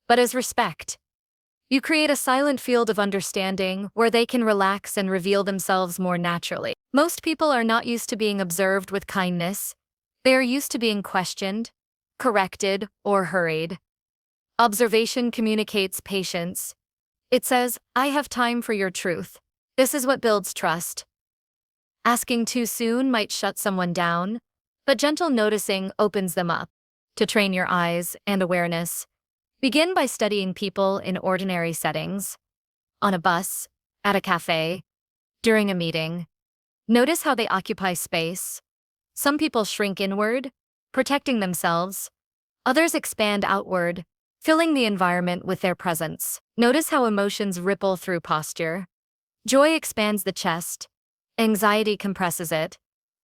but as respect. You create a silent field of understanding where they can relax and reveal themselves more naturally. Most people are not used to being observed with kindness. They are used to being questioned, corrected, or hurried. Observation communicates patience. It says, "I have time for your truth." This is what builds trust. Asking too soon might shut someone down, but gentle noticing opens them up. To train your eyes and awareness, begin by studying people in ordinary settings. On a bus, at a cafe, during a meeting. Notice how they occupy space. Some people shrink inward, protecting themselves. Others expand outward, filling the environment with their presence. Notice how emotions ripple through posture. Joy expands the chest. Anxiety compresses it.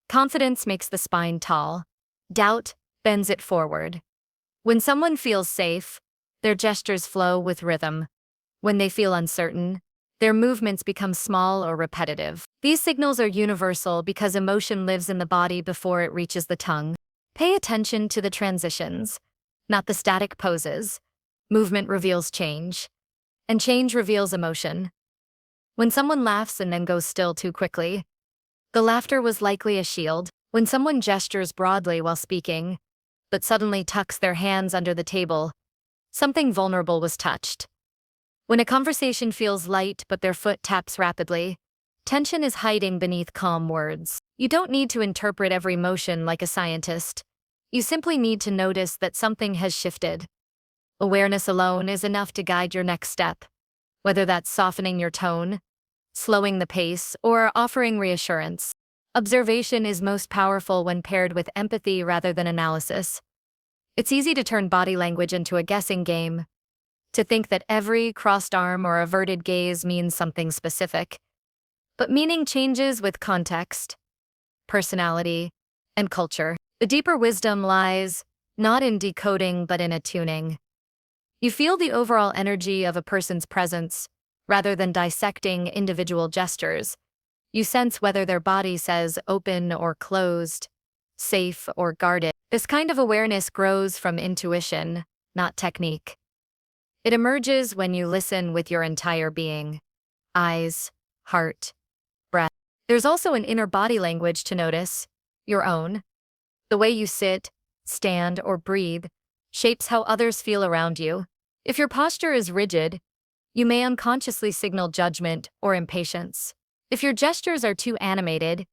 Confidence makes the spine tall. Doubt bends it forward. When someone feels safe, their gestures flow with rhythm. When they feel uncertain, their movements become small or repetitive. These signals are universal because emotion lives in the body before it reaches the tongue. Pay attention to the transitions, not the static poses. Movement reveals change, and change reveals emotion. When someone laughs and then goes still too quickly, the laughter was likely a shield. When someone gestures broadly while speaking, but suddenly tucks their hands under the table, something vulnerable was touched. When a conversation feels light but their foot taps rapidly, tension is hiding beneath calm words. You don't need to interpret every motion like a scientist. You simply need to notice that something has shifted. Awareness alone is enough to guide your next step, whether that's softening your tone, slowing the pace, or offering reassurance. Observation is most powerful when paired with empathy rather than analysis. It's easy to turn body language into a guessing game, to think that every crossed arm or averted gaze means something specific. But meaning changes with context, personality, and culture. The deeper wisdom lies not in decoding but in attuning. You feel the overall energy of a person's presence rather than dissecting individual gestures. You sense whether their body says open or closed, safe or guarded. This kind of awareness grows from intuition, not technique. It emerges when you listen with your entire being. Eyes, heart, breath. There's also an inner body language to notice, your own. The way you sit, stand, or breathe shapes how others feel around you. If your posture is rigid, you may unconsciously signal judgment or impatience. If your gestures are too animated,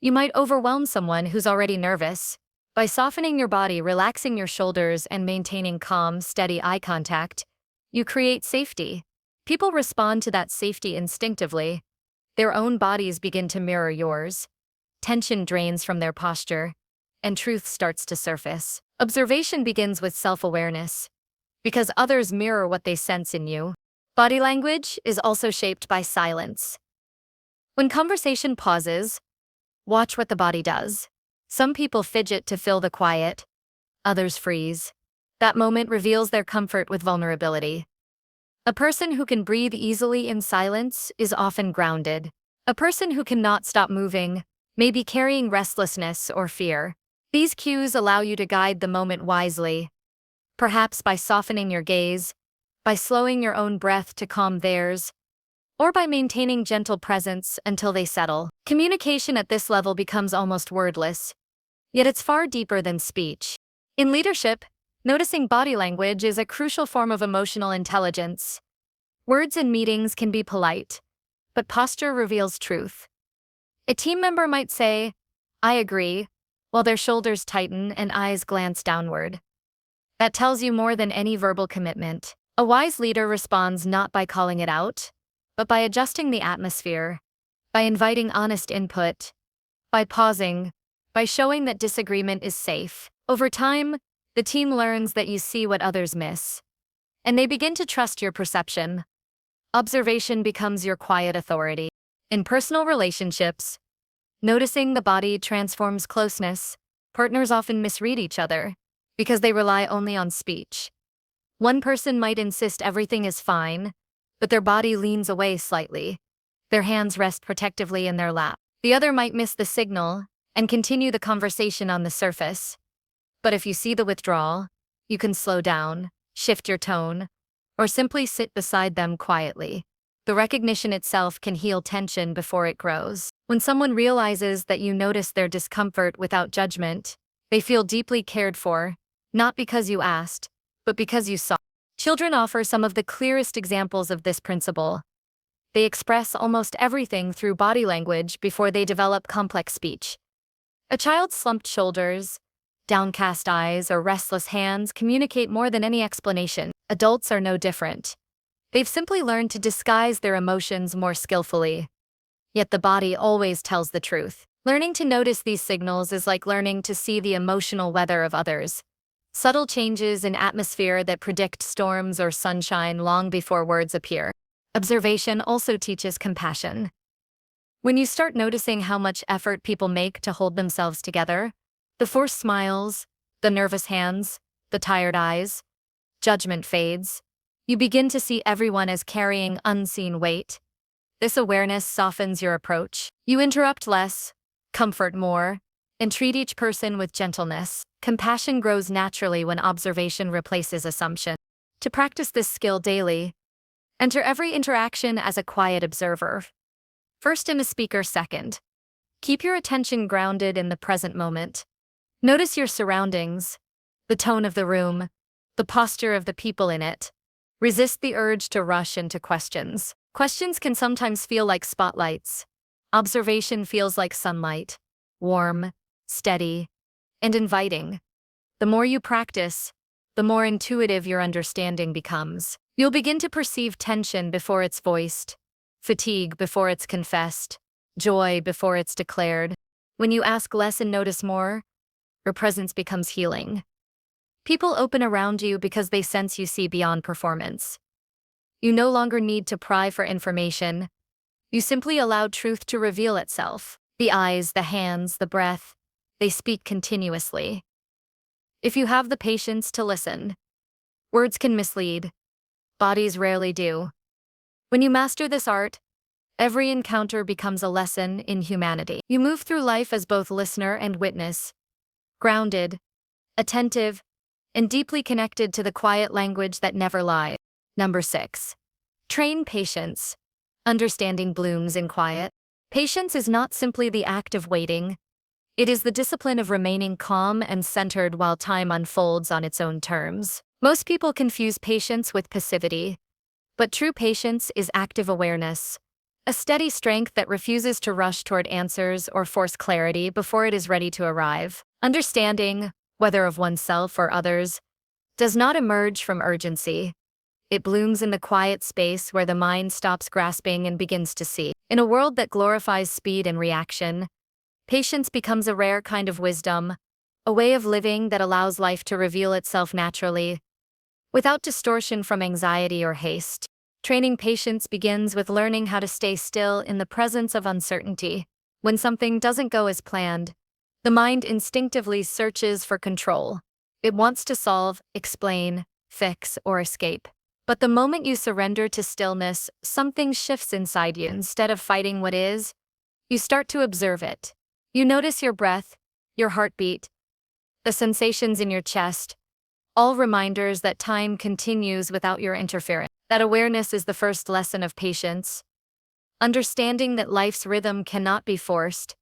you might overwhelm someone who's already nervous. By softening your body, relaxing your shoulders, and maintaining calm, steady eye contact, you create safety. People respond to that safety instinctively. Their own bodies begin to mirror yours. Tension drains from their posture, and truth starts to surface. Observation begins with self-awareness, because others mirror what they sense in you. Body language is also shaped by silence. When conversation pauses, watch what the body does. Some people fidget to fill the quiet, others freeze. That moment reveals their comfort with vulnerability. A person who can breathe easily in silence is often grounded. A person who cannot stop moving may be carrying restlessness or fear. These cues allow you to guide the moment wisely, perhaps by softening your gaze, by slowing your own breath to calm theirs, or by maintaining gentle presence until they settle. Communication at this level becomes almost wordless, yet it's far deeper than speech. In leadership, noticing body language is a crucial form of emotional intelligence. Words in meetings can be polite, but posture reveals truth. A team member might say, "I agree," while their shoulders tighten and eyes glance downward. That tells you more than any verbal commitment. A wise leader responds not by calling it out, but by adjusting the atmosphere, by inviting honest input, by pausing, by showing that disagreement is safe. Over time, the team learns that you see what others miss, and they begin to trust your perception. Observation becomes your quiet authority. In personal relationships, noticing the body transforms closeness. Partners often misread each other because they rely only on speech. One person might insist everything is fine, but their body leans away slightly. Their hands rest protectively in their lap. The other might miss the signal and continue the conversation on the surface. But if you see the withdrawal, you can slow down, shift your tone, or simply sit beside them quietly. The recognition itself can heal tension before it grows. When someone realizes that you notice their discomfort without judgment, they feel deeply cared for, not because you asked, but because you saw. Children offer some of the clearest examples of this principle. They express almost everything through body language before they develop complex speech. A child's slumped shoulders, downcast eyes, or restless hands communicate more than any explanation. Adults are no different. They've simply learned to disguise their emotions more skillfully. Yet the body always tells the truth. Learning to notice these signals is like learning to see the emotional weather of others. Subtle changes in atmosphere that predict storms or sunshine long before words appear. Observation also teaches compassion. When you start noticing how much effort people make to hold themselves together, the forced smiles, the nervous hands, the tired eyes, judgment fades. You begin to see everyone as carrying unseen weight. This awareness softens your approach. You interrupt less, comfort more, and treat each person with gentleness. Compassion grows naturally when observation replaces assumption. To practice this skill daily, enter every interaction as a quiet observer. First and a speaker second. Keep your attention grounded in the present moment. Notice your surroundings, the tone of the room, the posture of the people in it. Resist the urge to rush into questions. Questions can sometimes feel like spotlights. Observation feels like sunlight, warm, steady, and inviting. The more you practice, the more intuitive your understanding becomes. You'll begin to perceive tension before it's voiced, fatigue before it's confessed, joy before it's declared. When you ask less and notice more, your presence becomes healing. People open around you because they sense you see beyond performance. You no longer need to pry for information. You simply allow truth to reveal itself. The eyes, the hands, the breath, they speak continuously. If you have the patience to listen, words can mislead. Bodies rarely do. When you master this art, every encounter becomes a lesson in humanity. You move through life as both listener and witness, grounded, attentive, and deeply connected to the quiet language that never lies. Number 6. Train patience. Understanding blooms in quiet. Patience is not simply the act of waiting. It is the discipline of remaining calm and centered while time unfolds on its own terms. Most people confuse patience with passivity, but true patience is active awareness, a steady strength that refuses to rush toward answers or force clarity before it is ready to arrive. Understanding, whether of oneself or others, does not emerge from urgency. It blooms in the quiet space where the mind stops grasping and begins to see. In a world that glorifies speed and reaction, patience becomes a rare kind of wisdom, a way of living that allows life to reveal itself naturally, without distortion from anxiety or haste. Training patience begins with learning how to stay still in the presence of uncertainty. When something doesn't go as planned, the mind instinctively searches for control. It wants to solve, explain, fix, or escape. But the moment you surrender to stillness, something shifts inside you. Instead of fighting what is, you start to observe it. You notice your breath, your heartbeat, the sensations in your chest, all reminders that time continues without your interference. That awareness is the first lesson of patience. Understanding that life's rhythm cannot be forced,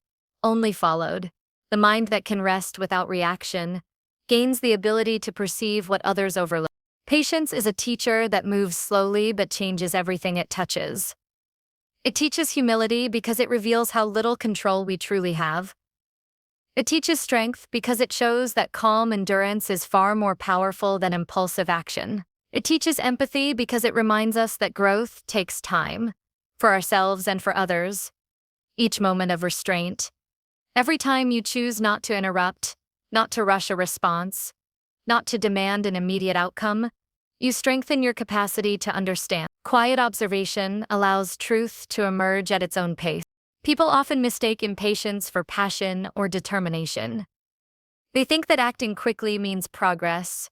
only followed. The mind that can rest without reaction gains the ability to perceive what others overlook. Patience is a teacher that moves slowly but changes everything it touches. It teaches humility because it reveals how little control we truly have. It teaches strength because it shows that calm endurance is far more powerful than impulsive action. It teaches empathy because it reminds us that growth takes time, for ourselves and for others. Each moment of restraint, every time you choose not to interrupt, not to rush a response, not to demand an immediate outcome, you strengthen your capacity to understand. Quiet observation allows truth to emerge at its own pace. People often mistake impatience for passion or determination. They think that acting quickly means progress,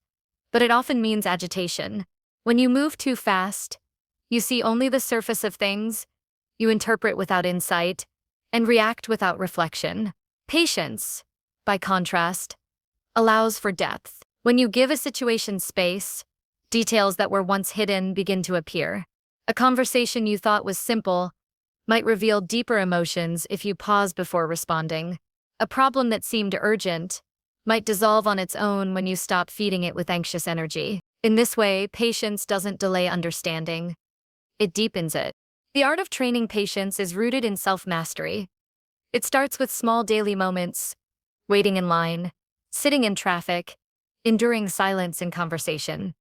but it often means agitation. When you move too fast, you see only the surface of things, you interpret without insight, and react without reflection. Patience, by contrast, allows for depth. When you give a situation space, details that were once hidden begin to appear. A conversation you thought was simple might reveal deeper emotions if you pause before responding. A problem that seemed urgent might dissolve on its own when you stop feeding it with anxious energy. In this way, patience doesn't delay understanding. It deepens it. The art of training patience is rooted in self-mastery. It starts with small daily moments, waiting in line, sitting in traffic, enduring silence in conversation.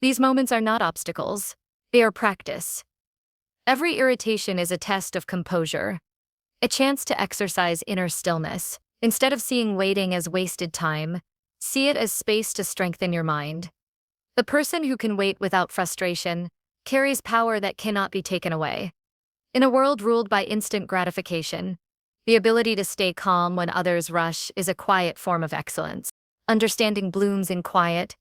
These moments are not obstacles, they are practice. Every irritation is a test of composure, a chance to exercise inner stillness. Instead of seeing waiting as wasted time, see it as space to strengthen your mind. The person who can wait without frustration carries power that cannot be taken away. In a world ruled by instant gratification, the ability to stay calm when others rush is a quiet form of excellence. Understanding blooms in quiet,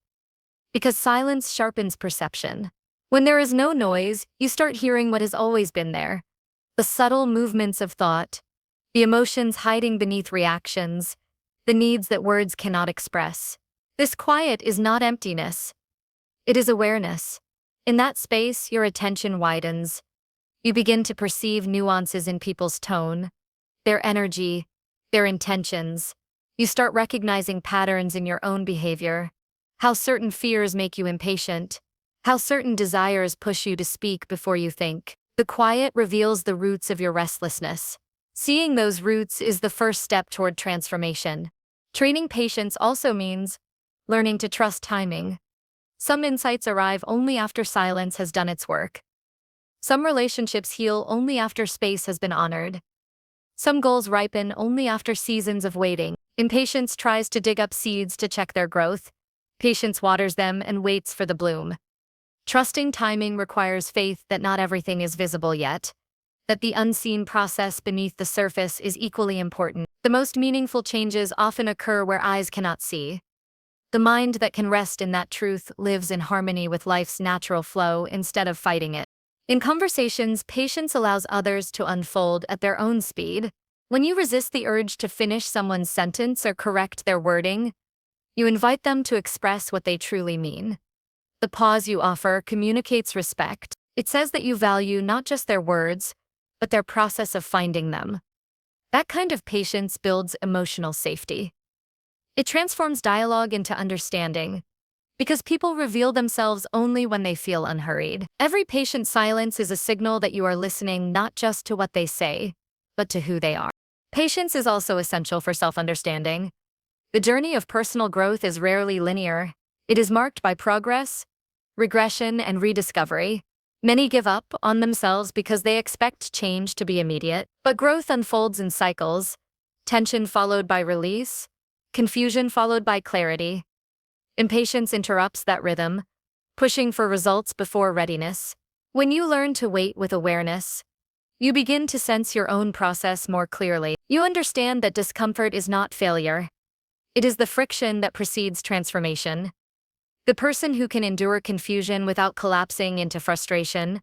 because silence sharpens perception. When there is no noise, you start hearing what has always been there. The subtle movements of thought, the emotions hiding beneath reactions, the needs that words cannot express. This quiet is not emptiness. It is awareness. In that space, your attention widens. You begin to perceive nuances in people's tone, their energy, their intentions. You start recognizing patterns in your own behavior, how certain fears make you impatient, how certain desires push you to speak before you think. The quiet reveals the roots of your restlessness. Seeing those roots is the first step toward transformation. Training patience also means learning to trust timing. Some insights arrive only after silence has done its work. Some relationships heal only after space has been honored. Some goals ripen only after seasons of waiting. Impatience tries to dig up seeds to check their growth. Patience waters them and waits for the bloom. Trusting timing requires faith that not everything is visible yet, that the unseen process beneath the surface is equally important. The most meaningful changes often occur where eyes cannot see. The mind that can rest in that truth lives in harmony with life's natural flow instead of fighting it. In conversations, patience allows others to unfold at their own speed. When you resist the urge to finish someone's sentence or correct their wording, you invite them to express what they truly mean. The pause you offer communicates respect. It says that you value not just their words, but their process of finding them. That kind of patience builds emotional safety. It transforms dialogue into understanding, because people reveal themselves only when they feel unhurried. Every patient silence is a signal that you are listening not just to what they say, but to who they are. Patience is also essential for self-understanding. The journey of personal growth is rarely linear. It is marked by progress, regression, and rediscovery. Many give up on themselves because they expect change to be immediate, but growth unfolds in cycles: tension followed by release, confusion followed by clarity. Impatience interrupts that rhythm, pushing for results before readiness. When you learn to wait with awareness, you begin to sense your own process more clearly. You understand that discomfort is not failure. It is the friction that precedes transformation. The person who can endure confusion without collapsing into frustration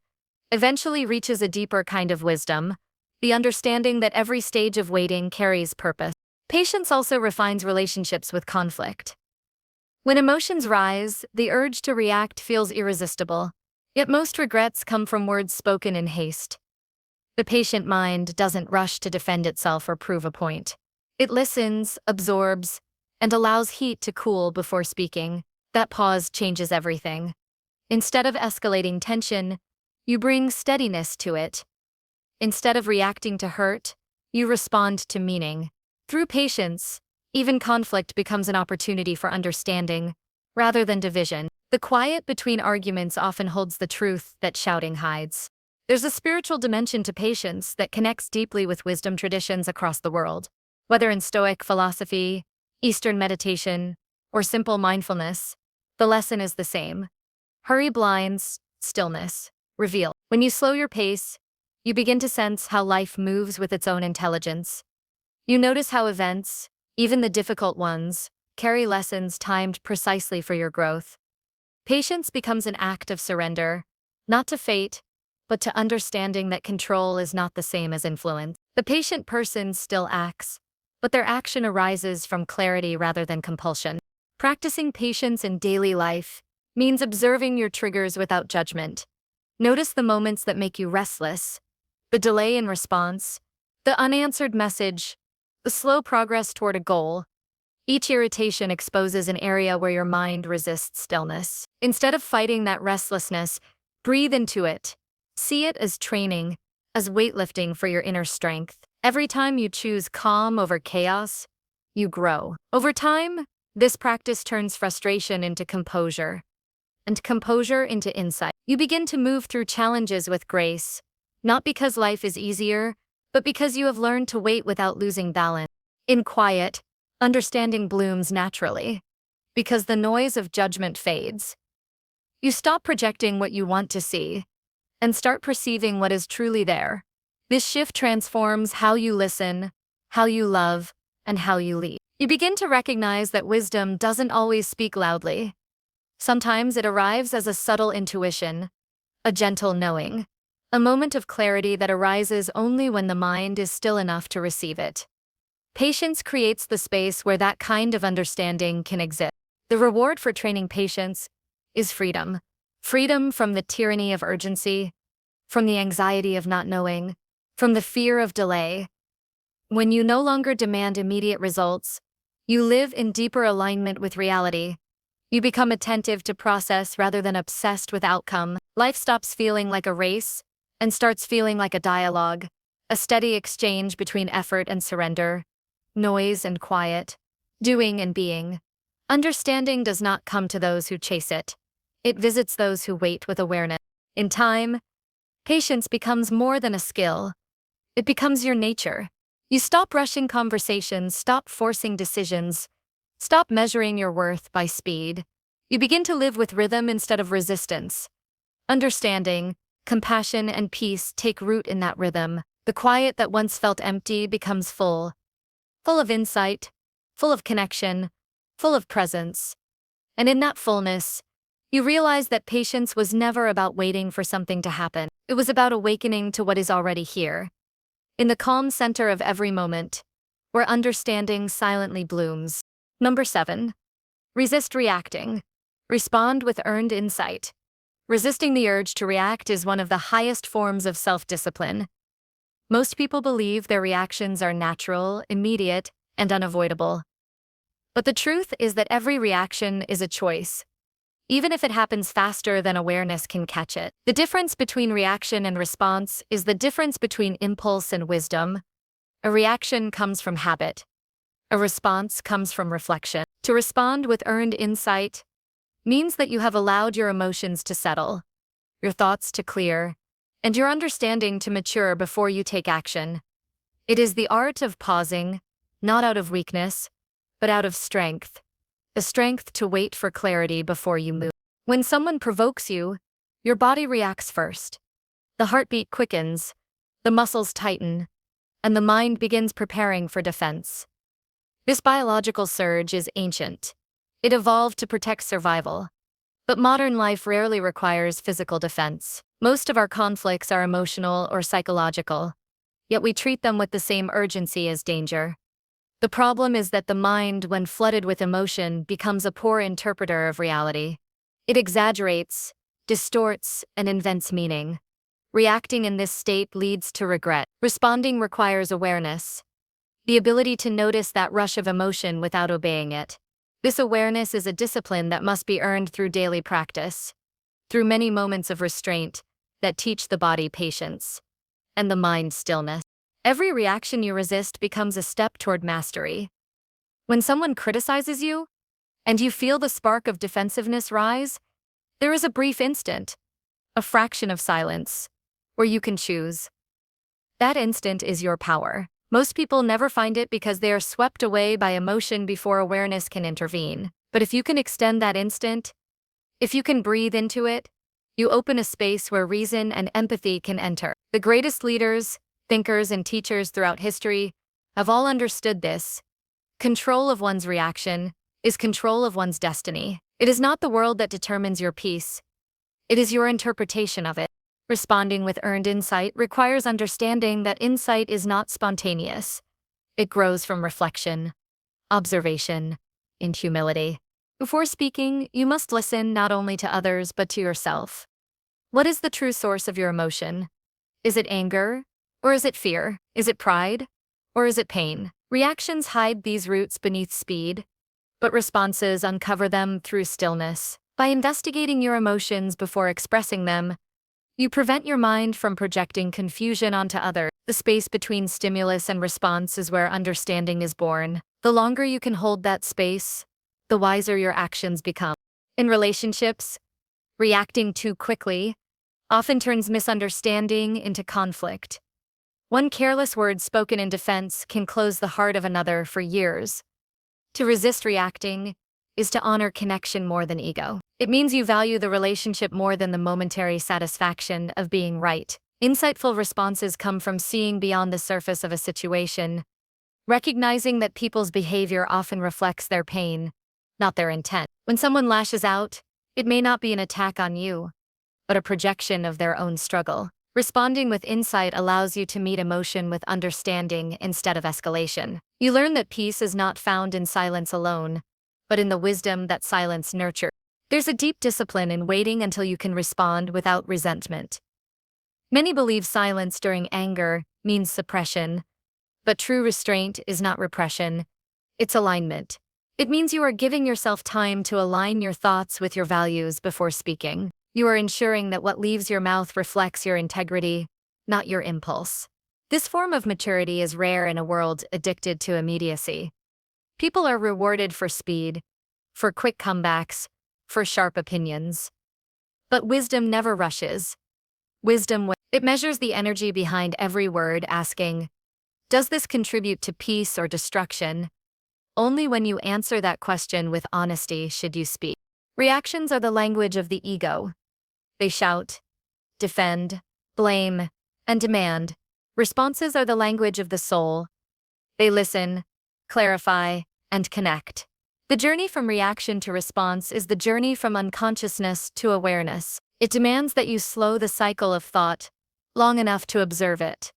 eventually reaches a deeper kind of wisdom, the understanding that every stage of waiting carries purpose. Patience also refines relationships with conflict. When emotions rise, the urge to react feels irresistible, yet most regrets come from words spoken in haste. The patient mind doesn't rush to defend itself or prove a point. It listens, absorbs, and allows heat to cool before speaking. That pause changes everything. Instead of escalating tension, you bring steadiness to it. Instead of reacting to hurt, you respond to meaning. Through patience, even conflict becomes an opportunity for understanding, rather than division. The quiet between arguments often holds the truth that shouting hides. There's a spiritual dimension to patience that connects deeply with wisdom traditions across the world. Whether in Stoic philosophy, Eastern meditation, or simple mindfulness, the lesson is the same. Hurry blinds, stillness reveal. When you slow your pace, you begin to sense how life moves with its own intelligence. You notice how events, even the difficult ones, carry lessons timed precisely for your growth. Patience becomes an act of surrender, not to fate, but to understanding that control is not the same as influence. The patient person still acts, but their action arises from clarity rather than compulsion. Practicing patience in daily life means observing your triggers without judgment. Notice the moments that make you restless, the delay in response, the unanswered message, the slow progress toward a goal. Each irritation exposes an area where your mind resists stillness. Instead of fighting that restlessness, breathe into it. See it as training, as weightlifting for your inner strength. Every time you choose calm over chaos, you grow. Over time, this practice turns frustration into composure, and composure into insight. You begin to move through challenges with grace, not because life is easier, but because you have learned to wait without losing balance. In quiet, understanding blooms naturally, because the noise of judgment fades. You stop projecting what you want to see, and start perceiving what is truly there. This shift transforms how you listen, how you love, and how you lead. You begin to recognize that wisdom doesn't always speak loudly. Sometimes it arrives as a subtle intuition, a gentle knowing, a moment of clarity that arises only when the mind is still enough to receive it. Patience creates the space where that kind of understanding can exist. The reward for training patience is freedom. Freedom from the tyranny of urgency, from the anxiety of not knowing, from the fear of delay. When you no longer demand immediate results, you live in deeper alignment with reality. You become attentive to process rather than obsessed with outcome. Life stops feeling like a race and starts feeling like a dialogue, a steady exchange between effort and surrender, noise and quiet, doing and being. Understanding does not come to those who chase it. It visits those who wait with awareness. In time, patience becomes more than a skill. It becomes your nature. You stop rushing conversations, stop forcing decisions, stop measuring your worth by speed. You begin to live with rhythm instead of resistance. Understanding, compassion, and peace take root in that rhythm. The quiet that once felt empty becomes full of insight, full of connection, full of presence. And in that fullness, you realize that patience was never about waiting for something to happen. It was about awakening to what is already here, in the calm center of every moment, where understanding silently blooms. Number 7. Resist reacting. Respond with earned insight. Resisting the urge to react is one of the highest forms of self-discipline. Most people believe their reactions are natural, immediate, and unavoidable. But the truth is that every reaction is a choice, even if it happens faster than awareness can catch it. The difference between reaction and response is the difference between impulse and wisdom. A reaction comes from habit. A response comes from reflection. To respond with earned insight means that you have allowed your emotions to settle, your thoughts to clear, and your understanding to mature before you take action. It is the art of pausing, not out of weakness, but out of strength. The strength to wait for clarity before you move. When someone provokes you, your body reacts first. The heartbeat quickens, the muscles tighten, and the mind begins preparing for defense. This biological surge is ancient. It evolved to protect survival. But modern life rarely requires physical defense. Most of our conflicts are emotional or psychological, yet we treat them with the same urgency as danger. The problem is that the mind, when flooded with emotion, becomes a poor interpreter of reality. It exaggerates, distorts, and invents meaning. Reacting in this state leads to regret. Responding requires awareness, the ability to notice that rush of emotion without obeying it. This awareness is a discipline that must be earned through daily practice, through many moments of restraint that teach the body patience and the mind stillness. Every reaction you resist becomes a step toward mastery. When someone criticizes you, and you feel the spark of defensiveness rise, there is a brief instant, a fraction of silence, where you can choose. That instant is your power. Most people never find it because they are swept away by emotion before awareness can intervene. But if you can extend that instant, if you can breathe into it, you open a space where reason and empathy can enter. The greatest leaders, thinkers, and teachers throughout history have all understood this. Control of one's reaction is control of one's destiny. It is not the world that determines your peace. It is your interpretation of it. Responding with earned insight requires understanding that insight is not spontaneous. It grows from reflection, observation, and humility. Before speaking, you must listen not only to others but to yourself. What is the true source of your emotion? Is it anger? Or is it fear? Is it pride? Or is it pain? Reactions hide these roots beneath speed, but responses uncover them through stillness. By investigating your emotions before expressing them, you prevent your mind from projecting confusion onto others. The space between stimulus and response is where understanding is born. The longer you can hold that space, the wiser your actions become. In relationships, reacting too quickly often turns misunderstanding into conflict. One careless word spoken in defense can close the heart of another for years. To resist reacting is to honor connection more than ego. It means you value the relationship more than the momentary satisfaction of being right. Insightful responses come from seeing beyond the surface of a situation, recognizing that people's behavior often reflects their pain, not their intent. When someone lashes out, it may not be an attack on you, but a projection of their own struggle. Responding with insight allows you to meet emotion with understanding instead of escalation. You learn that peace is not found in silence alone, but in the wisdom that silence nurtures. There's a deep discipline in waiting until you can respond without resentment. Many believe silence during anger means suppression, but true restraint is not repression, it's alignment. It means you are giving yourself time to align your thoughts with your values before speaking. You are ensuring that what leaves your mouth reflects your integrity, not your impulse. This form of maturity is rare in a world addicted to immediacy. People are rewarded for speed, for quick comebacks, for sharp opinions. But wisdom never rushes. It measures the energy behind every word, asking, does this contribute to peace or destruction? Only when you answer that question with honesty should you speak. Reactions are the language of the ego. They shout, defend, blame, and demand. Responses are the language of the soul. They listen, clarify, and connect. The journey from reaction to response is the journey from unconsciousness to awareness. It demands that you slow the cycle of thought long enough to observe it.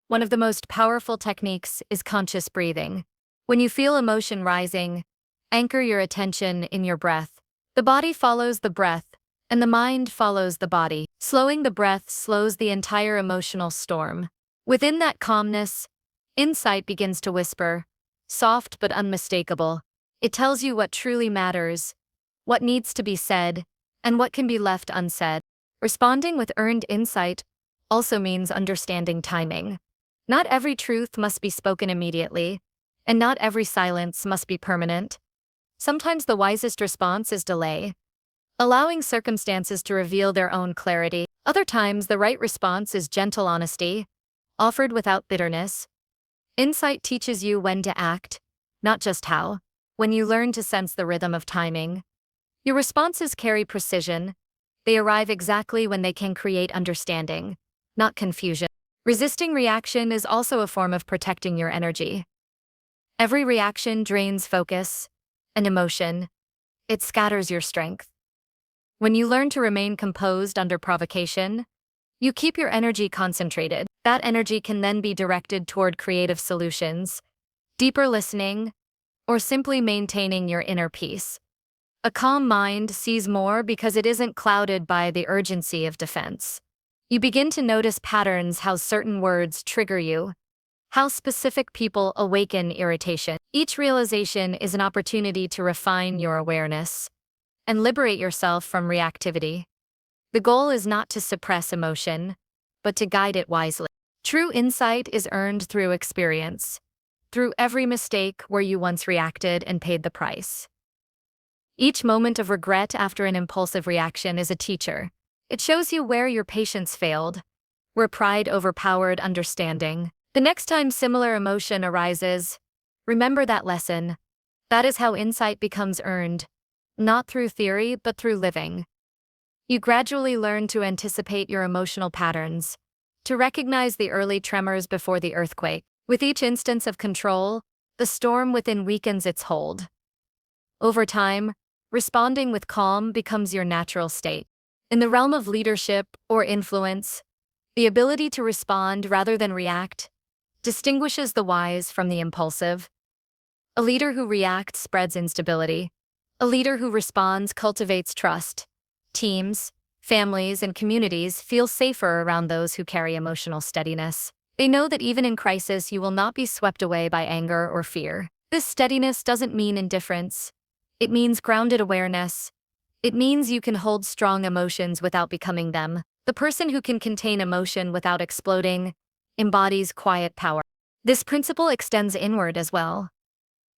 One of the most powerful techniques is conscious breathing. When you feel emotion rising, anchor your attention in your breath. The body follows the breath, and the mind follows the body. Slowing the breath slows the entire emotional storm. Within that calmness, insight begins to whisper, soft but unmistakable. It tells you what truly matters, what needs to be said, and what can be left unsaid. Responding with earned insight also means understanding timing. Not every truth must be spoken immediately. And not every silence must be permanent. Sometimes the wisest response is delay, allowing circumstances to reveal their own clarity. Other times, the right response is gentle honesty, offered without bitterness. Insight teaches you when to act, not just how. When you learn to sense the rhythm of timing, your responses carry precision. They arrive exactly when they can create understanding, not confusion. Resisting reaction is also a form of protecting your energy. Every reaction drains focus and emotion. It scatters your strength. When you learn to remain composed under provocation, you keep your energy concentrated. That energy can then be directed toward creative solutions, deeper listening, or simply maintaining your inner peace. A calm mind sees more because it isn't clouded by the urgency of defense. You begin to notice patterns, how certain words trigger you, how specific people awaken irritation. Each realization is an opportunity to refine your awareness and liberate yourself from reactivity. The goal is not to suppress emotion, but to guide it wisely. True insight is earned through experience, through every mistake where you once reacted and paid the price. Each moment of regret after an impulsive reaction is a teacher. It shows you where your patience failed, where pride overpowered understanding. The next time similar emotion arises, remember that lesson. That is how insight becomes earned, not through theory but through living. You gradually learn to anticipate your emotional patterns, to recognize the early tremors before the earthquake. With each instance of control, the storm within weakens its hold. Over time, responding with calm becomes your natural state. In the realm of leadership or influence, the ability to respond rather than react distinguishes the wise from the impulsive. A leader who reacts spreads instability. A leader who responds cultivates trust. Teams, families, and communities feel safer around those who carry emotional steadiness. They know that even in crisis, you will not be swept away by anger or fear. This steadiness doesn't mean indifference. It means grounded awareness. It means you can hold strong emotions without becoming them. The person who can contain emotion without exploding embodies quiet power. This principle extends inward as well.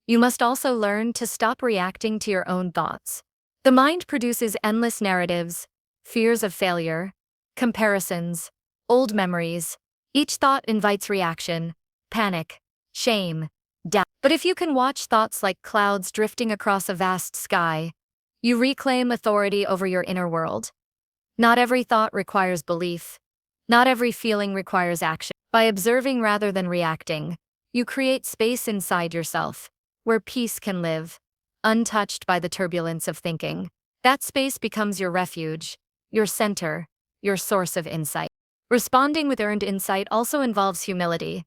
You must also learn to stop reacting to your own thoughts. The mind produces endless narratives, fears of failure, comparisons, old memories. Each thought invites reaction, panic, shame, doubt. But if you can watch thoughts like clouds drifting across a vast sky, you reclaim authority over your inner world. Not every thought requires belief. Not every feeling requires action. By observing rather than reacting, you create space inside yourself, where peace can live, untouched by the turbulence of thinking. That space becomes your refuge, your center, your source of insight. Responding with earned insight also involves humility.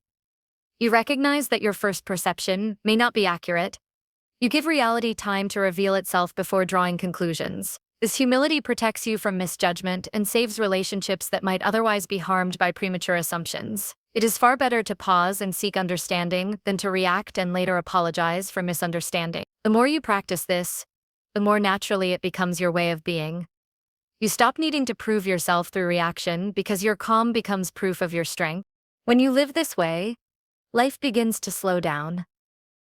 You recognize that your first perception may not be accurate. You give reality time to reveal itself before drawing conclusions. This humility protects you from misjudgment and saves relationships that might otherwise be harmed by premature assumptions. It is far better to pause and seek understanding than to react and later apologize for misunderstanding. The more you practice this, the more naturally it becomes your way of being. You stop needing to prove yourself through reaction because your calm becomes proof of your strength. When you live this way, life begins to slow down.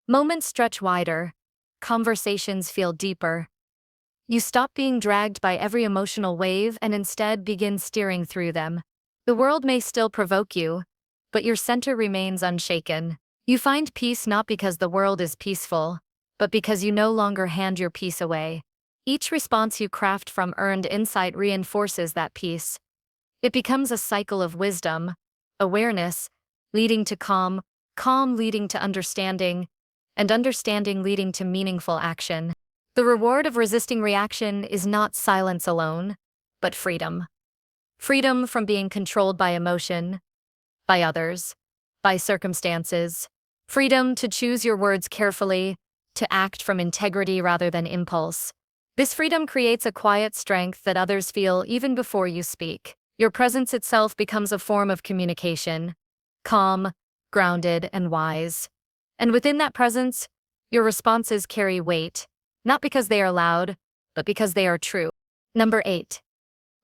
Moments stretch wider. Conversations feel deeper. You stop being dragged by every emotional wave and instead begin steering through them. The world may still provoke you, but your center remains unshaken. You find peace not because the world is peaceful, but because you no longer hand your peace away. Each response you craft from earned insight reinforces that peace. It becomes a cycle of wisdom, awareness, leading to calm, calm leading to understanding, and understanding leading to meaningful action. The reward of resisting reaction is not silence alone, but freedom. Freedom from being controlled by emotion, by others, by circumstances. Freedom to choose your words carefully, to act from integrity rather than impulse. This freedom creates a quiet strength that others feel even before you speak. Your presence itself becomes a form of communication, calm, grounded, and wise. And within that presence, your responses carry weight, not because they are loud, but because they are true. Number 8.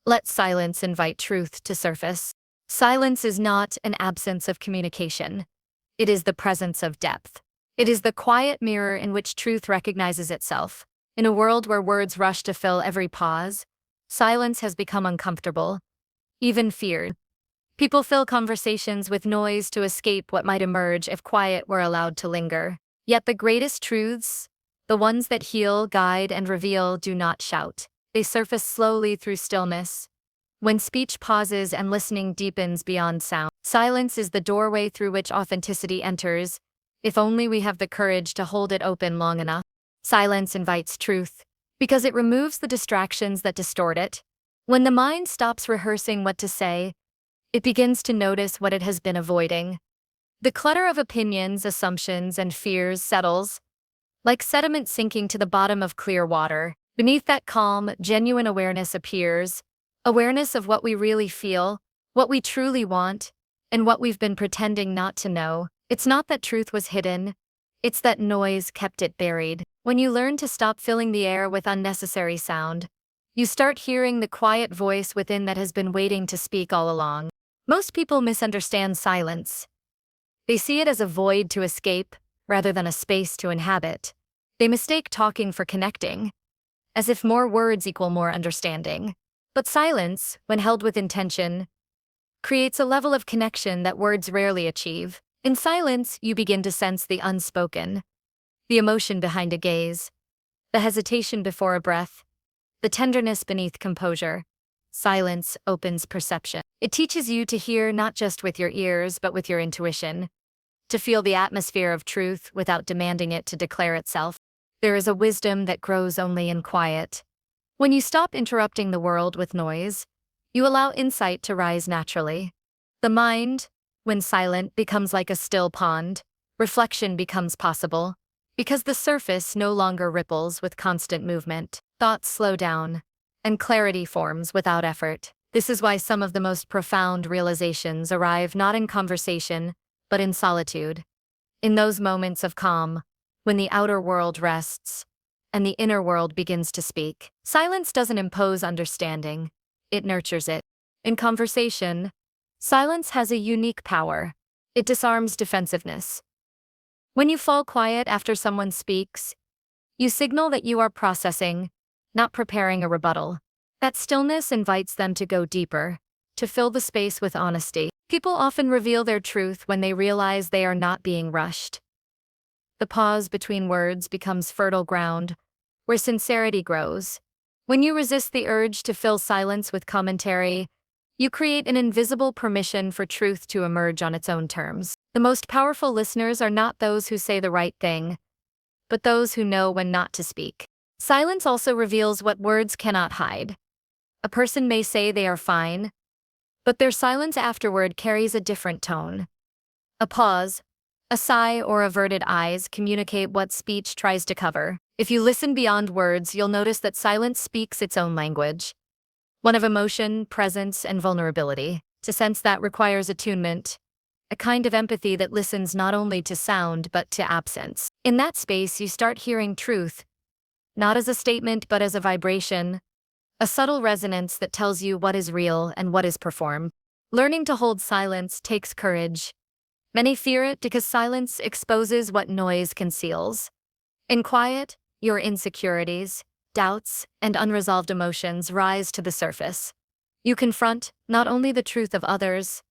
Let silence invite truth to surface. Silence is not an absence of communication. It is the presence of depth. It is the quiet mirror in which truth recognizes itself. In a world where words rush to fill every pause, silence has become uncomfortable, even feared. People fill conversations with noise to escape what might emerge if quiet were allowed to linger. Yet the greatest truths, the ones that heal, guide, and reveal, do not shout. They surface slowly through stillness. When speech pauses and listening deepens beyond sound, silence is the doorway through which authenticity enters, if only we have the courage to hold it open long enough. Silence invites truth, because it removes the distractions that distort it. When the mind stops rehearsing what to say, it begins to notice what it has been avoiding. The clutter of opinions, assumptions, and fears settles, like sediment sinking to the bottom of clear water. Beneath that calm, genuine awareness appears, awareness of what we really feel, what we truly want, and what we've been pretending not to know. It's not that truth was hidden, it's that noise kept it buried. When you learn to stop filling the air with unnecessary sound, you start hearing the quiet voice within that has been waiting to speak all along. Most people misunderstand silence. They see it as a void to escape, rather than a space to inhabit. They mistake talking for connecting, as if more words equal more understanding. But silence, when held with intention, creates a level of connection that words rarely achieve. In silence, you begin to sense the unspoken, the emotion behind a gaze, the hesitation before a breath, the tenderness beneath composure. Silence opens perception. It teaches you to hear not just with your ears but with your intuition, to feel the atmosphere of truth without demanding it to declare itself. There is a wisdom that grows only in quiet. When you stop interrupting the world with noise, you allow insight to rise naturally. The mind, when silent, becomes like a still pond. Reflection becomes possible, because the surface no longer ripples with constant movement. Thoughts slow down, and clarity forms without effort. This is why some of the most profound realizations arrive not in conversation, but in solitude. In those moments of calm, when the outer world rests, and the inner world begins to speak. Silence doesn't impose understanding, it nurtures it. In conversation, silence has a unique power. It disarms defensiveness. When you fall quiet after someone speaks, you signal that you are processing, not preparing a rebuttal. That stillness invites them to go deeper, to fill the space with honesty. People often reveal their truth when they realize they are not being rushed. The pause between words becomes fertile ground, where sincerity grows. When you resist the urge to fill silence with commentary, you create an invisible permission for truth to emerge on its own terms. The most powerful listeners are not those who say the right thing, but those who know when not to speak. Silence also reveals what words cannot hide. A person may say they are fine, but their silence afterward carries a different tone. A pause, a sigh, or averted eyes communicate what speech tries to cover. If you listen beyond words, you'll notice that silence speaks its own language, one of emotion, presence, and vulnerability. To sense that requires attunement, a kind of empathy that listens not only to sound but to absence. In that space, you start hearing truth, not as a statement but as a vibration, a subtle resonance that tells you what is real and what is performed. Learning to hold silence takes courage. Many fear it because silence exposes what noise conceals. In quiet, your insecurities, doubts, and unresolved emotions rise to the surface. You confront not only the truth of others,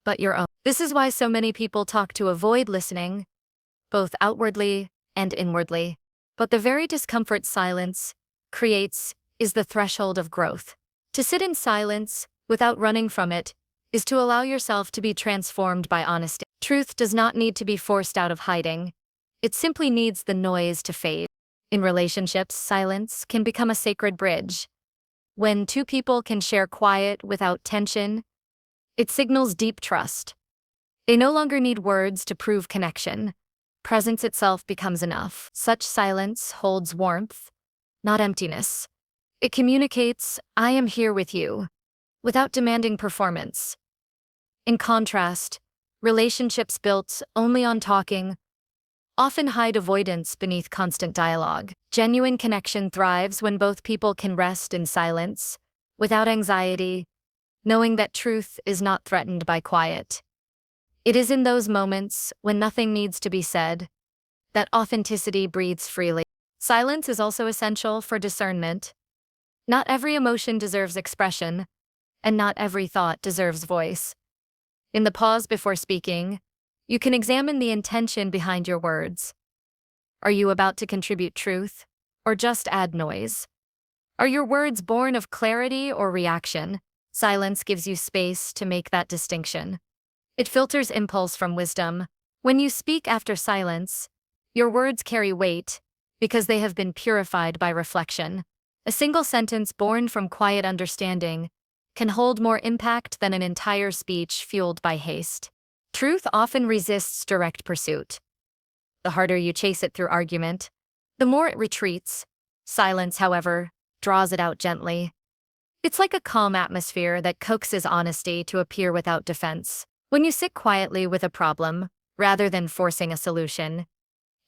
but your own. This is why so many people talk to avoid listening, both outwardly and inwardly. But the very discomfort silence creates is the threshold of growth. To sit in silence, without running from it, is to allow yourself to be transformed by honesty. Truth does not need to be forced out of hiding. It simply needs the noise to fade. In relationships, silence can become a sacred bridge. When two people can share quiet without tension, it signals deep trust. They no longer need words to prove connection. Presence itself becomes enough. Such silence holds warmth, not emptiness. It communicates, "I am here with you," without demanding performance. In contrast, relationships built only on talking often hide avoidance beneath constant dialogue. Genuine connection thrives when both people can rest in silence, without anxiety, knowing that truth is not threatened by quiet. It is in those moments, when nothing needs to be said, that authenticity breathes freely. Silence is also essential for discernment. Not every emotion deserves expression, and not every thought deserves voice. In the pause before speaking, you can examine the intention behind your words. Are you about to contribute truth, or just add noise? Are your words born of clarity or reaction? Silence gives you space to make that distinction. It filters impulse from wisdom. When you speak after silence, your words carry weight because they have been purified by reflection. A single sentence born from quiet understanding can hold more impact than an entire speech fueled by haste. Truth often resists direct pursuit. The harder you chase it through argument, the more it retreats. Silence, however, draws it out gently. It's like a calm atmosphere that coaxes honesty to appear without defense. When you sit quietly with a problem, rather than forcing a solution,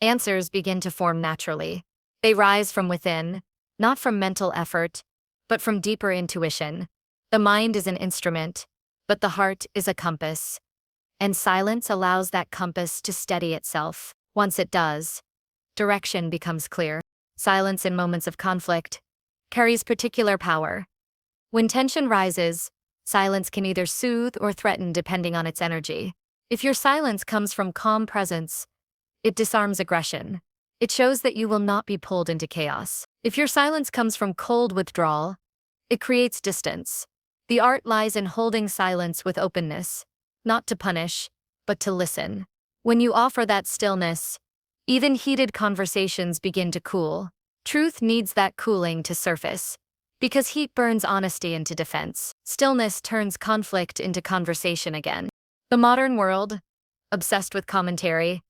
answers begin to form naturally. They rise from within, not from mental effort, but from deeper intuition. The mind is an instrument, but the heart is a compass. And silence allows that compass to steady itself. Once it does, direction becomes clear. Silence in moments of conflict carries particular power. When tension rises, silence can either soothe or threaten depending on its energy. If your silence comes from calm presence, it disarms aggression. It shows that you will not be pulled into chaos. If your silence comes from cold withdrawal, it creates distance. The art lies in holding silence with openness, not to punish, but to listen. When you offer that stillness, even heated conversations begin to cool. Truth needs that cooling to surface, because heat burns honesty into defense. Stillness turns conflict into conversation again. The modern world, obsessed with commentary,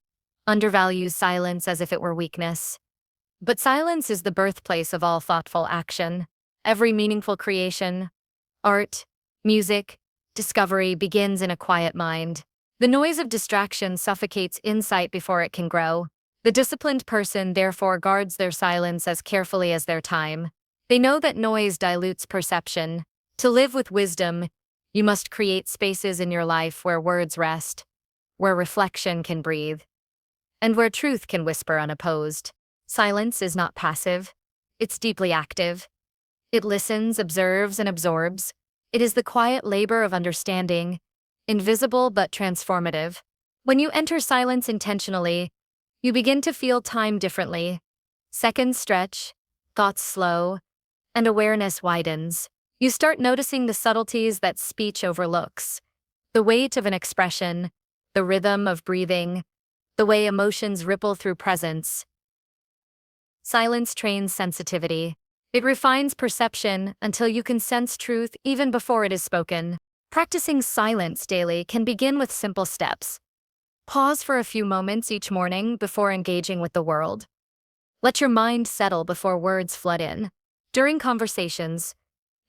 undervalues silence as if it were weakness. But silence is the birthplace of all thoughtful action. Every meaningful creation, art, music, discovery begins in a quiet mind. The noise of distraction suffocates insight before it can grow. The disciplined person therefore guards their silence as carefully as their time. They know that noise dilutes perception. To live with wisdom, you must create spaces in your life where words rest, where reflection can breathe, and where truth can whisper unopposed. Silence is not passive, it's deeply active. It listens, observes, and absorbs. It is the quiet labor of understanding, invisible but transformative. When you enter silence intentionally, you begin to feel time differently. Seconds stretch, thoughts slow, and awareness widens. You start noticing the subtleties that speech overlooks. The weight of an expression, the rhythm of breathing, the way emotions ripple through presence. Silence trains sensitivity. It refines perception until you can sense truth even before it is spoken. Practicing silence daily can begin with simple steps. Pause for a few moments each morning before engaging with the world. Let your mind settle before words flood in. During conversations,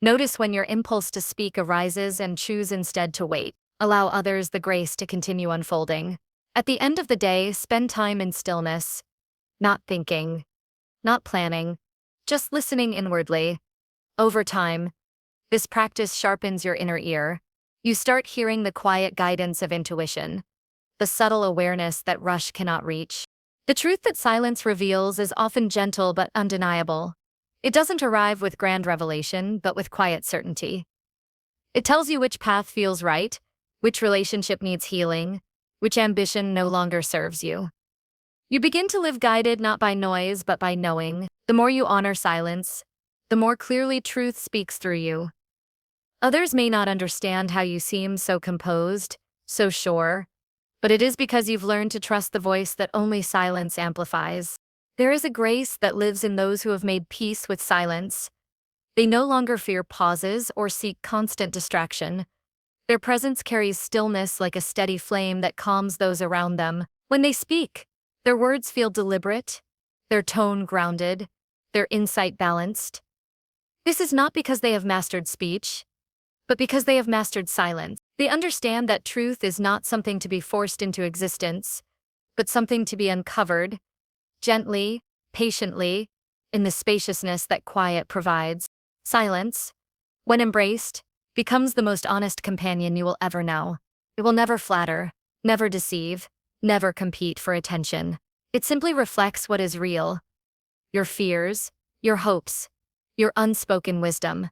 notice when your impulse to speak arises and choose instead to wait. Allow others the grace to continue unfolding. At the end of the day, spend time in stillness, not thinking, not planning, just listening inwardly. Over time, this practice sharpens your inner ear. You start hearing the quiet guidance of intuition, the subtle awareness that rush cannot reach. The truth that silence reveals is often gentle but undeniable. It doesn't arrive with grand revelation, but with quiet certainty. It tells you which path feels right, which relationship needs healing, which ambition no longer serves you. You begin to live guided not by noise but by knowing. The more you honor silence, the more clearly truth speaks through you. Others may not understand how you seem so composed, so sure, but it is because you've learned to trust the voice that only silence amplifies. There is a grace that lives in those who have made peace with silence. They no longer fear pauses or seek constant distraction. Their presence carries stillness like a steady flame that calms those around them. When they speak, their words feel deliberate, their tone grounded, their insight balanced. This is not because they have mastered speech, but because they have mastered silence. They understand that truth is not something to be forced into existence, but something to be uncovered, gently, patiently, in the spaciousness that quiet provides. Silence, when embraced, becomes the most honest companion you will ever know. It will never flatter, never deceive, never compete for attention. It simply reflects what is real: your fears, your hopes, your unspoken wisdom.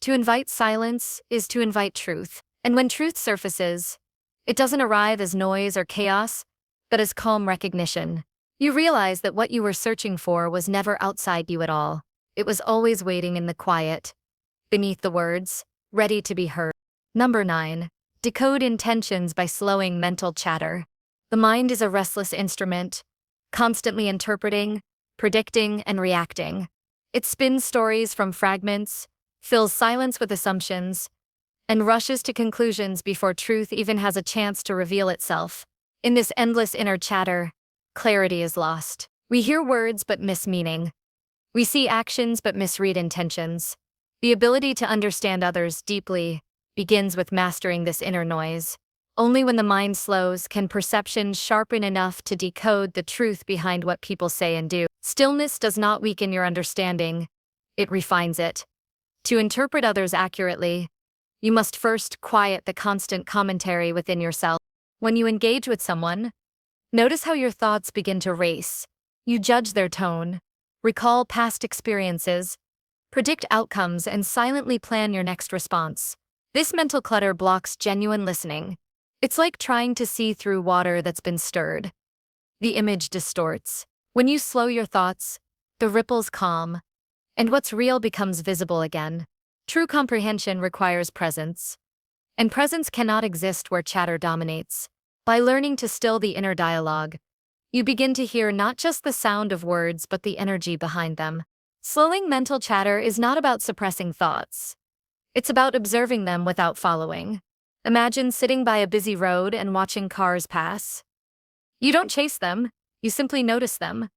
To invite silence is to invite truth. And when truth surfaces, it doesn't arrive as noise or chaos, but as calm recognition. You realize that what you were searching for was never outside you at all. It was always waiting in the quiet, beneath the words, ready to be heard. Number 9. Decode intentions by slowing mental chatter. The mind is a restless instrument, constantly interpreting, predicting, and reacting. It spins stories from fragments, fills silence with assumptions, and rushes to conclusions before truth even has a chance to reveal itself. In this endless inner chatter, clarity is lost. We hear words but miss meaning. We see actions but misread intentions. The ability to understand others deeply begins with mastering this inner noise. Only when the mind slows can perception sharpen enough to decode the truth behind what people say and do. Stillness does not weaken your understanding, it refines it. To interpret others accurately, you must first quiet the constant commentary within yourself. When you engage with someone, notice how your thoughts begin to race. You judge their tone, recall past experiences, predict outcomes, and silently plan your next response. This mental clutter blocks genuine listening. It's like trying to see through water that's been stirred. The image distorts. When you slow your thoughts, the ripples calm, and what's real becomes visible again. True comprehension requires presence, and presence cannot exist where chatter dominates. By learning to still the inner dialogue, you begin to hear not just the sound of words but the energy behind them. Slowing mental chatter is not about suppressing thoughts. It's about observing them without following. Imagine sitting by a busy road and watching cars pass. You don't chase them, you simply notice them.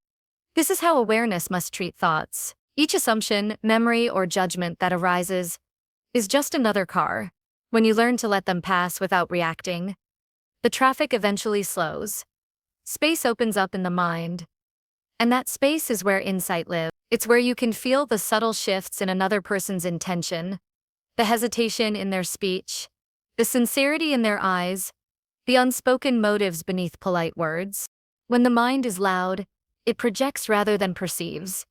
This is how awareness must treat thoughts. Each assumption, memory, or judgment that arises is just another car. When you learn to let them pass without reacting, the traffic eventually slows. Space opens up in the mind. And that space is where insight lives. It's where you can feel the subtle shifts in another person's intention, the hesitation in their speech, the sincerity in their eyes, the unspoken motives beneath polite words. When the mind is loud, it projects rather than perceives.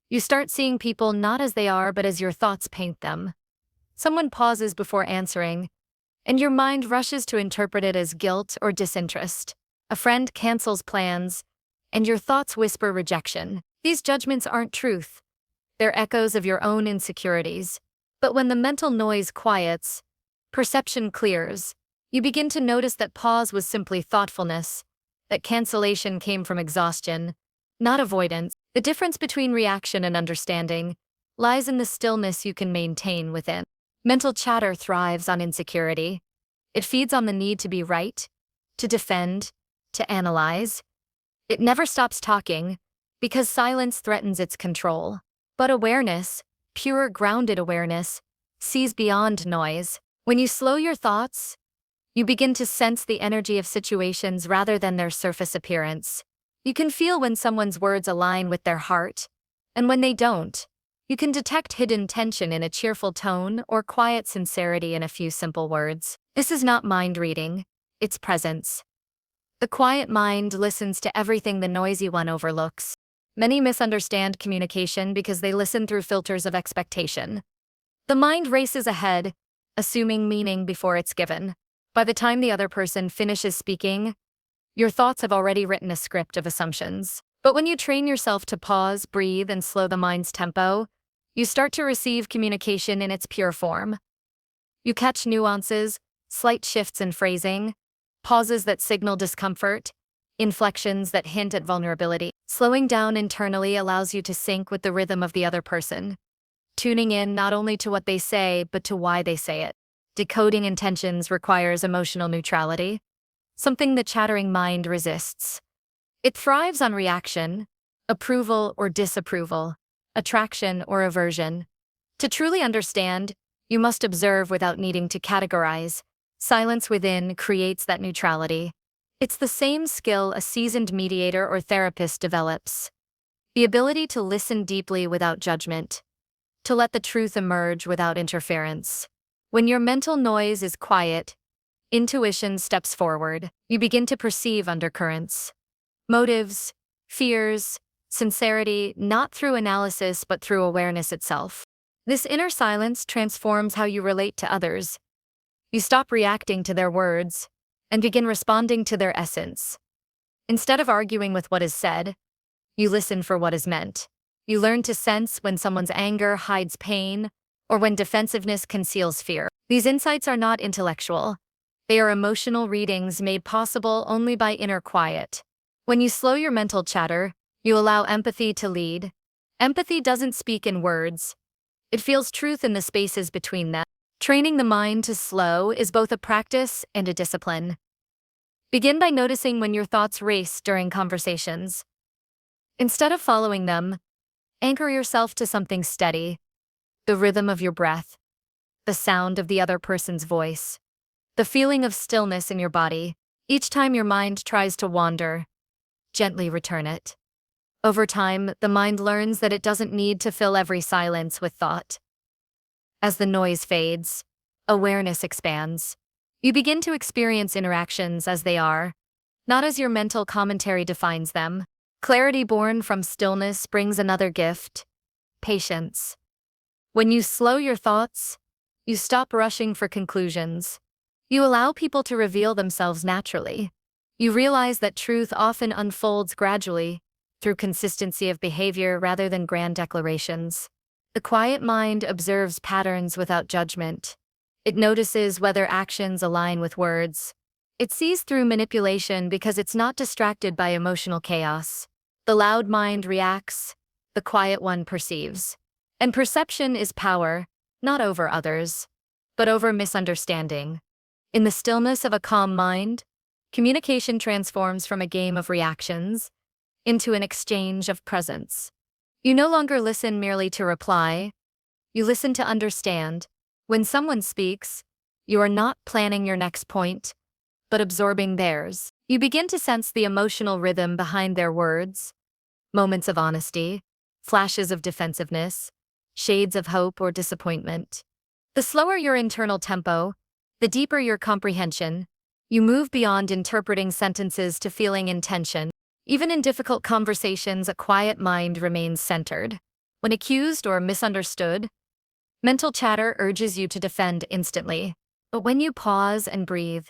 You start seeing people not as they are but as your thoughts paint them. Someone pauses before answering, and your mind rushes to interpret it as guilt or disinterest. A friend cancels plans, and your thoughts whisper rejection. These judgments aren't truth. They're echoes of your own insecurities. But when the mental noise quiets, perception clears. You begin to notice that pause was simply thoughtfulness, that cancellation came from exhaustion, not avoidance. The difference between reaction and understanding lies in the stillness you can maintain within. Mental chatter thrives on insecurity. It feeds on the need to be right, to defend, to analyze. It never stops talking, because silence threatens its control. But awareness, pure grounded awareness, sees beyond noise. When you slow your thoughts, you begin to sense the energy of situations rather than their surface appearance. You can feel when someone's words align with their heart, and when they don't. You can detect hidden tension in a cheerful tone or quiet sincerity in a few simple words. This is not mind reading, it's presence. The quiet mind listens to everything the noisy one overlooks. Many misunderstand communication because they listen through filters of expectation. The mind races ahead, assuming meaning before it's given. By the time the other person finishes speaking, your thoughts have already written a script of assumptions. But when you train yourself to pause, breathe, and slow the mind's tempo, you start to receive communication in its pure form. You catch nuances, slight shifts in phrasing, pauses that signal discomfort, inflections that hint at vulnerability. Slowing down internally allows you to sync with the rhythm of the other person, tuning in not only to what they say, but to why they say it. Decoding intentions requires emotional neutrality, something the chattering mind resists. It thrives on reaction, approval or disapproval, attraction or aversion. To truly understand, you must observe without needing to categorize. Silence within creates that neutrality. It's the same skill a seasoned mediator or therapist develops. The ability to listen deeply without judgment, to let the truth emerge without interference. When your mental noise is quiet, intuition steps forward. You begin to perceive undercurrents, motives, fears, sincerity, not through analysis but through awareness itself. This inner silence transforms how you relate to others. You stop reacting to their words and begin responding to their essence. Instead of arguing with what is said, you listen for what is meant. You learn to sense when someone's anger hides pain or when defensiveness conceals fear. These insights are not intellectual. They are emotional readings made possible only by inner quiet. When you slow your mental chatter, you allow empathy to lead. Empathy doesn't speak in words. It feels truth in the spaces between them. Training the mind to slow is both a practice and a discipline. Begin by noticing when your thoughts race during conversations. Instead of following them, anchor yourself to something steady, the rhythm of your breath, the sound of the other person's voice, the feeling of stillness in your body. Each time your mind tries to wander, gently return it. Over time, the mind learns that it doesn't need to fill every silence with thought. As the noise fades, awareness expands. You begin to experience interactions as they are, not as your mental commentary defines them. Clarity born from stillness brings another gift: patience. When you slow your thoughts, you stop rushing for conclusions. You allow people to reveal themselves naturally. You realize that truth often unfolds gradually, through consistency of behavior rather than grand declarations. The quiet mind observes patterns without judgment. It notices whether actions align with words. It sees through manipulation because it's not distracted by emotional chaos. The loud mind reacts, the quiet one perceives. And perception is power, not over others, but over misunderstanding. In the stillness of a calm mind, communication transforms from a game of reactions into an exchange of presence. You no longer listen merely to reply, you listen to understand. When someone speaks, you are not planning your next point, but absorbing theirs. You begin to sense the emotional rhythm behind their words, moments of honesty, flashes of defensiveness, shades of hope or disappointment. The slower your internal tempo, the deeper your comprehension. You move beyond interpreting sentences to feeling intention. Even in difficult conversations, a quiet mind remains centered. When accused or misunderstood, mental chatter urges you to defend instantly. But when you pause and breathe,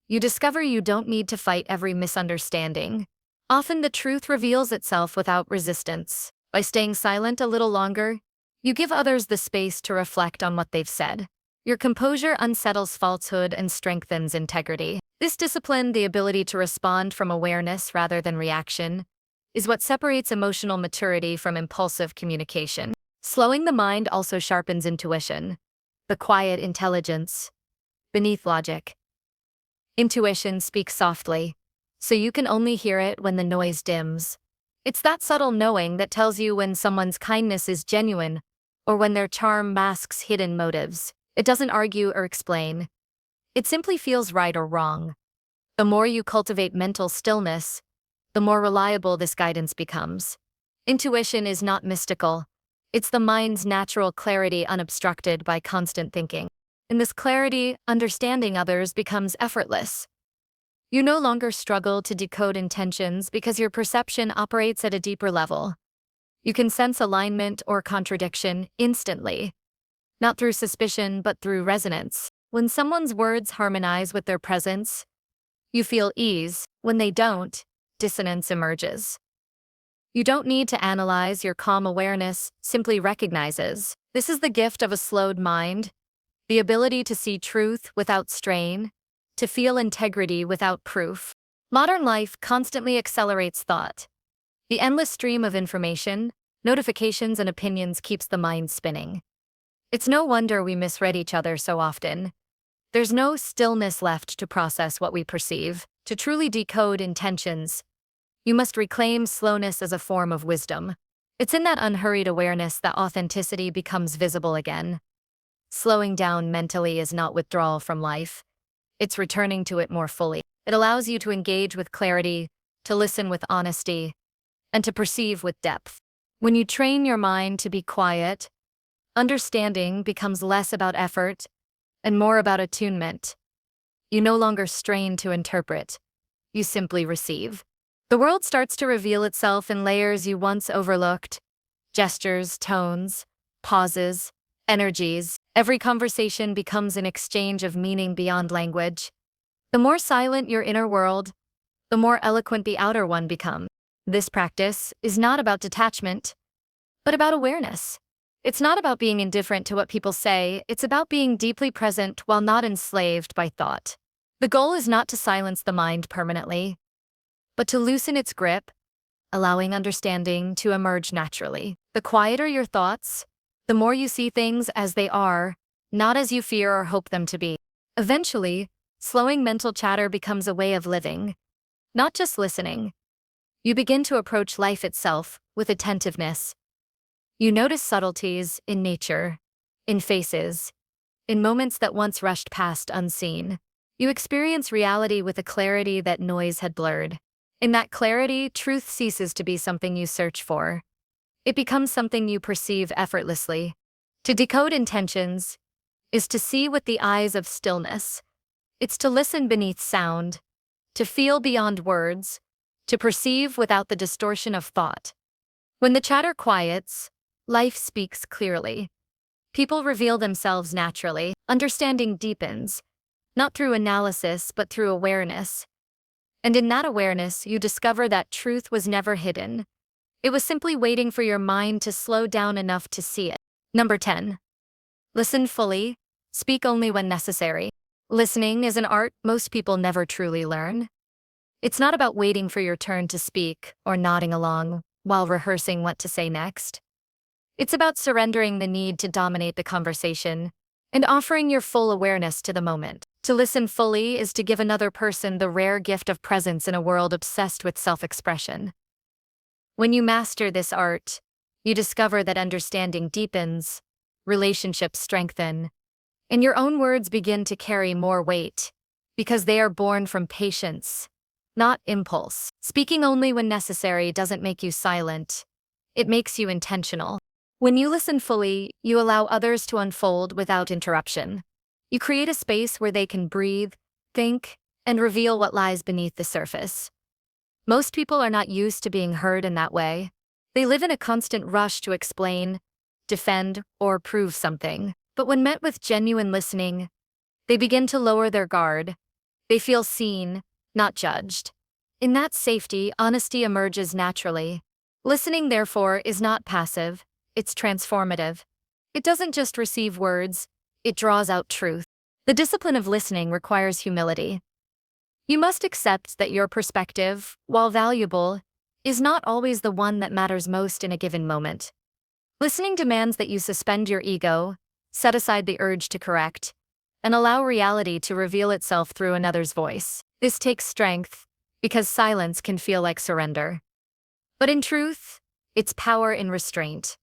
you discover you don't need to fight every misunderstanding. Often the truth reveals itself without resistance. By staying silent a little longer, you give others the space to reflect on what they've said. Your composure unsettles falsehood and strengthens integrity. This discipline, the ability to respond from awareness rather than reaction, is what separates emotional maturity from impulsive communication. Slowing the mind also sharpens intuition, the quiet intelligence beneath logic. Intuition speaks softly, so you can only hear it when the noise dims. It's that subtle knowing that tells you when someone's kindness is genuine or when their charm masks hidden motives. It doesn't argue or explain. It simply feels right or wrong. The more you cultivate mental stillness, the more reliable this guidance becomes. Intuition is not mystical. It's the mind's natural clarity unobstructed by constant thinking. In this clarity, understanding others becomes effortless. You no longer struggle to decode intentions because your perception operates at a deeper level. You can sense alignment or contradiction instantly, not through suspicion but through resonance. When someone's words harmonize with their presence, you feel ease. When they don't, dissonance emerges. You don't need to analyze, your calm awareness simply recognizes. This is the gift of a slowed mind, the ability to see truth without strain, to feel integrity without proof. Modern life constantly accelerates thought. The endless stream of information, notifications, and opinions keeps the mind spinning. It's no wonder we misread each other so often. There's no stillness left to process what we perceive. To truly decode intentions, you must reclaim slowness as a form of wisdom. It's in that unhurried awareness that authenticity becomes visible again. Slowing down mentally is not withdrawal from life. It's returning to it more fully. It allows you to engage with clarity, to listen with honesty, and to perceive with depth. When you train your mind to be quiet, understanding becomes less about effort and more about attunement. You no longer strain to interpret. You simply receive. The world starts to reveal itself in layers you once overlooked: gestures, tones, pauses, energies. Every conversation becomes an exchange of meaning beyond language. The more silent your inner world, the more eloquent the outer one becomes. This practice is not about detachment, but about awareness. It's not about being indifferent to what people say, it's about being deeply present while not enslaved by thought. The goal is not to silence the mind permanently, but to loosen its grip, allowing understanding to emerge naturally. The quieter your thoughts, the more you see things as they are, not as you fear or hope them to be. Eventually, slowing mental chatter becomes a way of living, not just listening. You begin to approach life itself with attentiveness. You notice subtleties in nature, in faces, in moments that once rushed past unseen. You experience reality with a clarity that noise had blurred. In that clarity, truth ceases to be something you search for. It becomes something you perceive effortlessly. To decode intentions is to see with the eyes of stillness. It's to listen beneath sound, to feel beyond words, to perceive without the distortion of thought. When the chatter quiets, life speaks clearly. People reveal themselves naturally. Understanding deepens, not through analysis but through awareness. And in that awareness, you discover that truth was never hidden. It was simply waiting for your mind to slow down enough to see it. Number 10. Listen fully, speak only when necessary. Listening is an art most people never truly learn. It's not about waiting for your turn to speak or nodding along while rehearsing what to say next. It's about surrendering the need to dominate the conversation and offering your full awareness to the moment. To listen fully is to give another person the rare gift of presence in a world obsessed with self-expression. When you master this art, you discover that understanding deepens, relationships strengthen, and your own words begin to carry more weight because they are born from patience, not impulse. Speaking only when necessary doesn't make you silent. It makes you intentional. When you listen fully, you allow others to unfold without interruption. You create a space where they can breathe, think, and reveal what lies beneath the surface. Most people are not used to being heard in that way. They live in a constant rush to explain, defend, or prove something. But when met with genuine listening, they begin to lower their guard. They feel seen, not judged. In that safety, honesty emerges naturally. Listening, therefore, is not passive, it's transformative. It doesn't just receive words, it draws out truth. The discipline of listening requires humility. You must accept that your perspective, while valuable, is not always the one that matters most in a given moment. Listening demands that you suspend your ego, set aside the urge to correct, and allow reality to reveal itself through another's voice. This takes strength, because silence can feel like surrender. But in truth, it's power in restraint.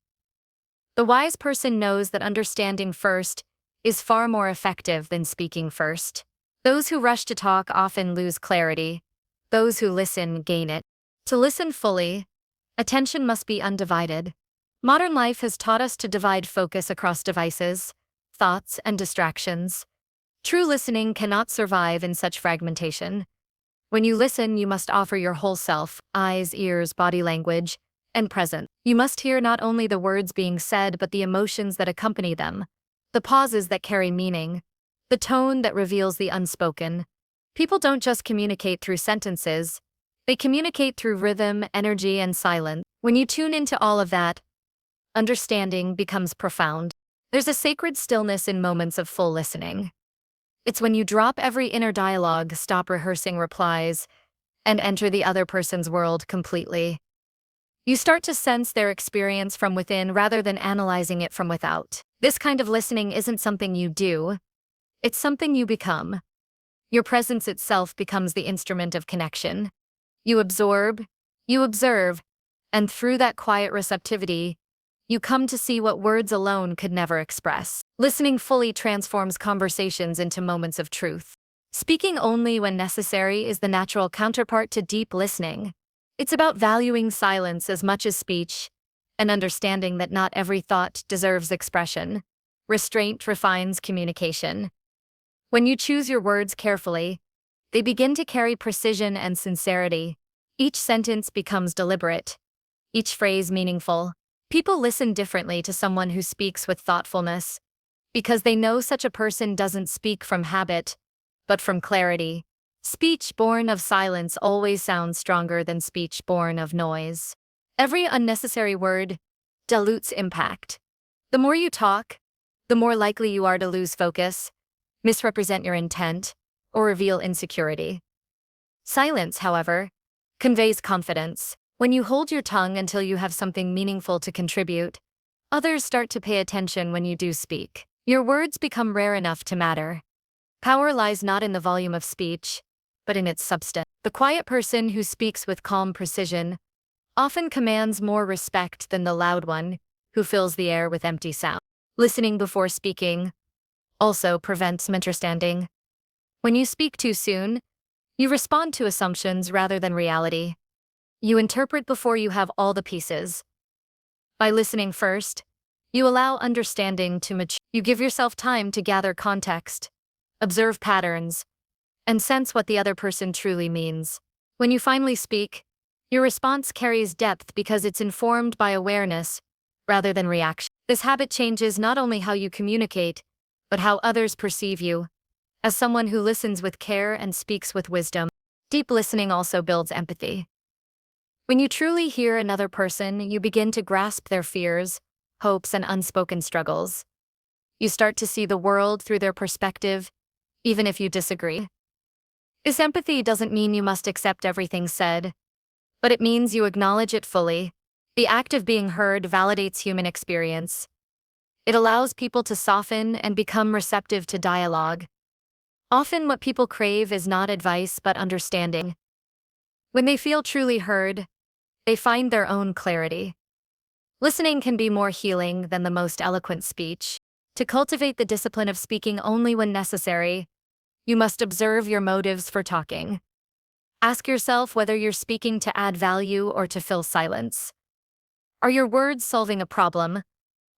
The wise person knows that understanding first is far more effective than speaking first. Those who rush to talk often lose clarity. Those who listen gain it. To listen fully, attention must be undivided. Modern life has taught us to divide focus across devices, thoughts, and distractions. True listening cannot survive in such fragmentation. When you listen, you must offer your whole self: eyes, ears, body language, and presence. You must hear not only the words being said but the emotions that accompany them, the pauses that carry meaning, the tone that reveals the unspoken. People don't just communicate through sentences, they communicate through rhythm, energy, and silence. When you tune into all of that, understanding becomes profound. There's a sacred stillness in moments of full listening. It's when you drop every inner dialogue, stop rehearsing replies, and enter the other person's world completely. You start to sense their experience from within rather than analyzing it from without. This kind of listening isn't something you do, it's something you become. Your presence itself becomes the instrument of connection. You absorb, you observe, and through that quiet receptivity, you come to see what words alone could never express. Listening fully transforms conversations into moments of truth. Speaking only when necessary is the natural counterpart to deep listening. It's about valuing silence as much as speech, and understanding that not every thought deserves expression. Restraint refines communication. When you choose your words carefully, they begin to carry precision and sincerity. Each sentence becomes deliberate, each phrase meaningful. People listen differently to someone who speaks with thoughtfulness, because they know such a person doesn't speak from habit, but from clarity. Speech born of silence always sounds stronger than speech born of noise. Every unnecessary word dilutes impact. The more you talk, the more likely you are to lose focus, misrepresent your intent, or reveal insecurity. Silence, however, conveys confidence. When you hold your tongue until you have something meaningful to contribute, others start to pay attention when you do speak. Your words become rare enough to matter. Power lies not in the volume of speech, but in its substance. The quiet person who speaks with calm precision often commands more respect than the loud one who fills the air with empty sound. Listening before speaking also prevents misunderstanding. When you speak too soon, you respond to assumptions rather than reality. You interpret before you have all the pieces. By listening first, you allow understanding to mature. You give yourself time to gather context, observe patterns, and sense what the other person truly means. When you finally speak, your response carries depth because it's informed by awareness rather than reaction. This habit changes not only how you communicate, but how others perceive you, as someone who listens with care and speaks with wisdom. Deep listening also builds empathy. When you truly hear another person, you begin to grasp their fears, hopes, and unspoken struggles. You start to see the world through their perspective, even if you disagree. This empathy doesn't mean you must accept everything said, but it means you acknowledge it fully. The act of being heard validates human experience. It allows people to soften and become receptive to dialogue. Often what people crave is not advice but understanding. When they feel truly heard, they find their own clarity. Listening can be more healing than the most eloquent speech. To cultivate the discipline of speaking only when necessary, you must observe your motives for talking. Ask yourself whether you're speaking to add value or to fill silence. Are your words solving a problem,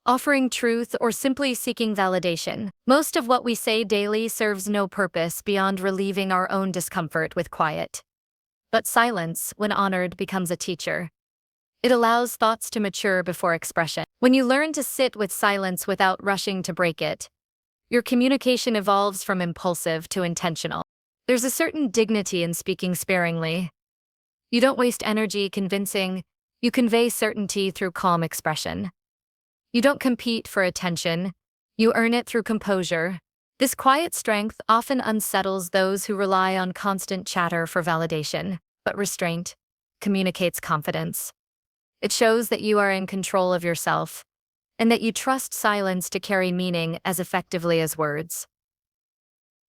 offering truth, or simply seeking validation? Most of what we say daily serves no purpose beyond relieving our own discomfort with quiet. But silence, when honored, becomes a teacher. It allows thoughts to mature before expression. When you learn to sit with silence without rushing to break it, your communication evolves from impulsive to intentional. There's a certain dignity in speaking sparingly. You don't waste energy convincing, you convey certainty through calm expression. You don't compete for attention, you earn it through composure. This quiet strength often unsettles those who rely on constant chatter for validation, but restraint communicates confidence. It shows that you are in control of yourself, and that you trust silence to carry meaning as effectively as words.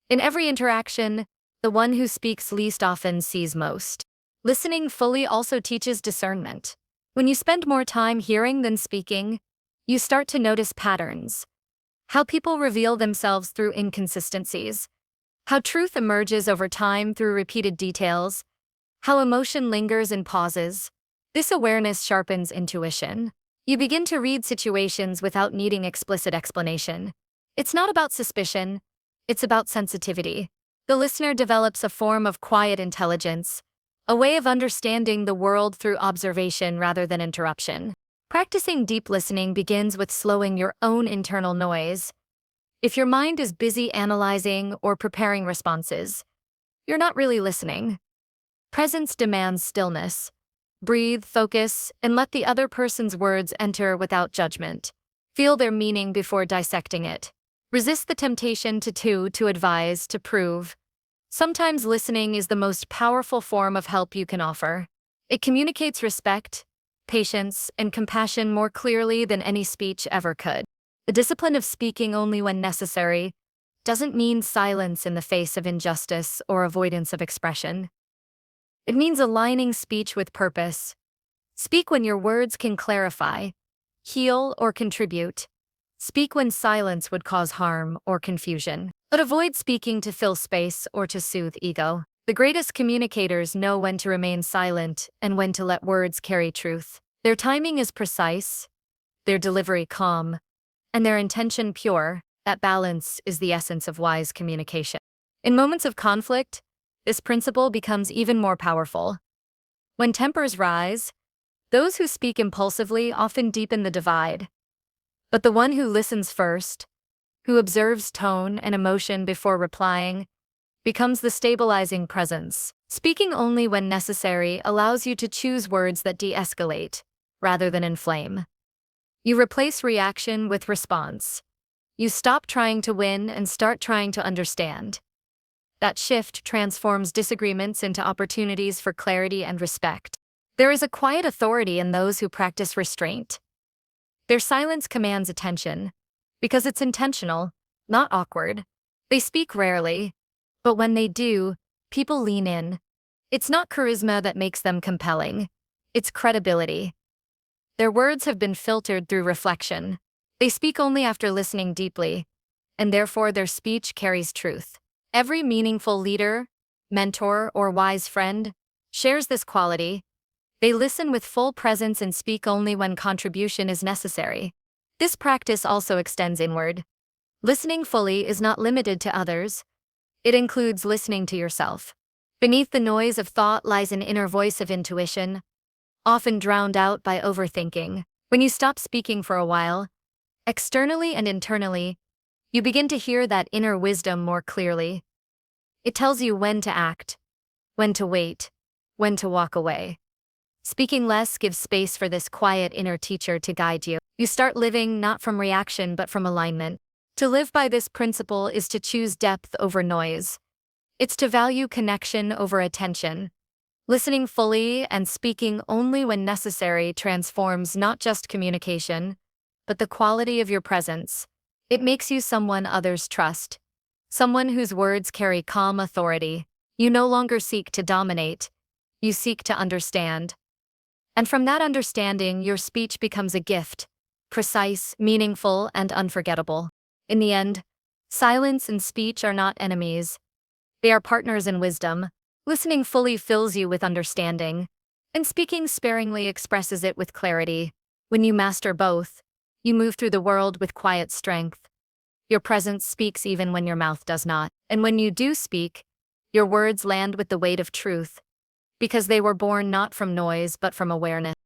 In every interaction, the one who speaks least often sees most. Listening fully also teaches discernment. When you spend more time hearing than speaking, you start to notice patterns. How people reveal themselves through inconsistencies. How truth emerges over time through repeated details. How emotion lingers in pauses. This awareness sharpens intuition. You begin to read situations without needing explicit explanation. It's not about suspicion, it's about sensitivity. The listener develops a form of quiet intelligence, a way of understanding the world through observation rather than interruption. Practicing deep listening begins with slowing your own internal noise. If your mind is busy analyzing or preparing responses, you're not really listening. Presence demands stillness. Breathe, focus, and let the other person's words enter without judgment. Feel their meaning before dissecting it. Resist the temptation to advise, to prove. Sometimes listening is the most powerful form of help you can offer. It communicates respect, patience, and compassion more clearly than any speech ever could. The discipline of speaking only when necessary doesn't mean silence in the face of injustice or avoidance of expression. It means aligning speech with purpose. Speak when your words can clarify, heal, or contribute. Speak when silence would cause harm or confusion. But avoid speaking to fill space or to soothe ego. The greatest communicators know when to remain silent and when to let words carry truth. Their timing is precise, their delivery calm, and their intention pure. That balance is the essence of wise communication. In moments of conflict, this principle becomes even more powerful. When tempers rise, those who speak impulsively often deepen the divide. But the one who listens first, who observes tone and emotion before replying, becomes the stabilizing presence. Speaking only when necessary allows you to choose words that de-escalate, rather than inflame. You replace reaction with response. You stop trying to win and start trying to understand. That shift transforms disagreements into opportunities for clarity and respect. There is a quiet authority in those who practice restraint. Their silence commands attention, because it's intentional, not awkward. They speak rarely, but when they do, people lean in. It's not charisma that makes them compelling, it's credibility. Their words have been filtered through reflection. They speak only after listening deeply, and therefore their speech carries truth. Every meaningful leader, mentor, or wise friend shares this quality. They listen with full presence and speak only when contribution is necessary. This practice also extends inward. Listening fully is not limited to others. It includes listening to yourself. Beneath the noise of thought lies an inner voice of intuition, often drowned out by overthinking. When you stop speaking for a while, externally and internally, you begin to hear that inner wisdom more clearly. It tells you when to act, when to wait, when to walk away. Speaking less gives space for this quiet inner teacher to guide you. You start living not from reaction but from alignment. To live by this principle is to choose depth over noise. It's to value connection over attention. Listening fully and speaking only when necessary transforms not just communication, but the quality of your presence. It makes you someone others trust, someone whose words carry calm authority. You no longer seek to dominate, you seek to understand. And from that understanding, your speech becomes a gift, precise, meaningful, and unforgettable. In the end, silence and speech are not enemies. They are partners in wisdom. Listening fully fills you with understanding, and speaking sparingly expresses it with clarity. When you master both, you move through the world with quiet strength. Your presence speaks even when your mouth does not. And when you do speak, your words land with the weight of truth, because they were born not from noise but from awareness.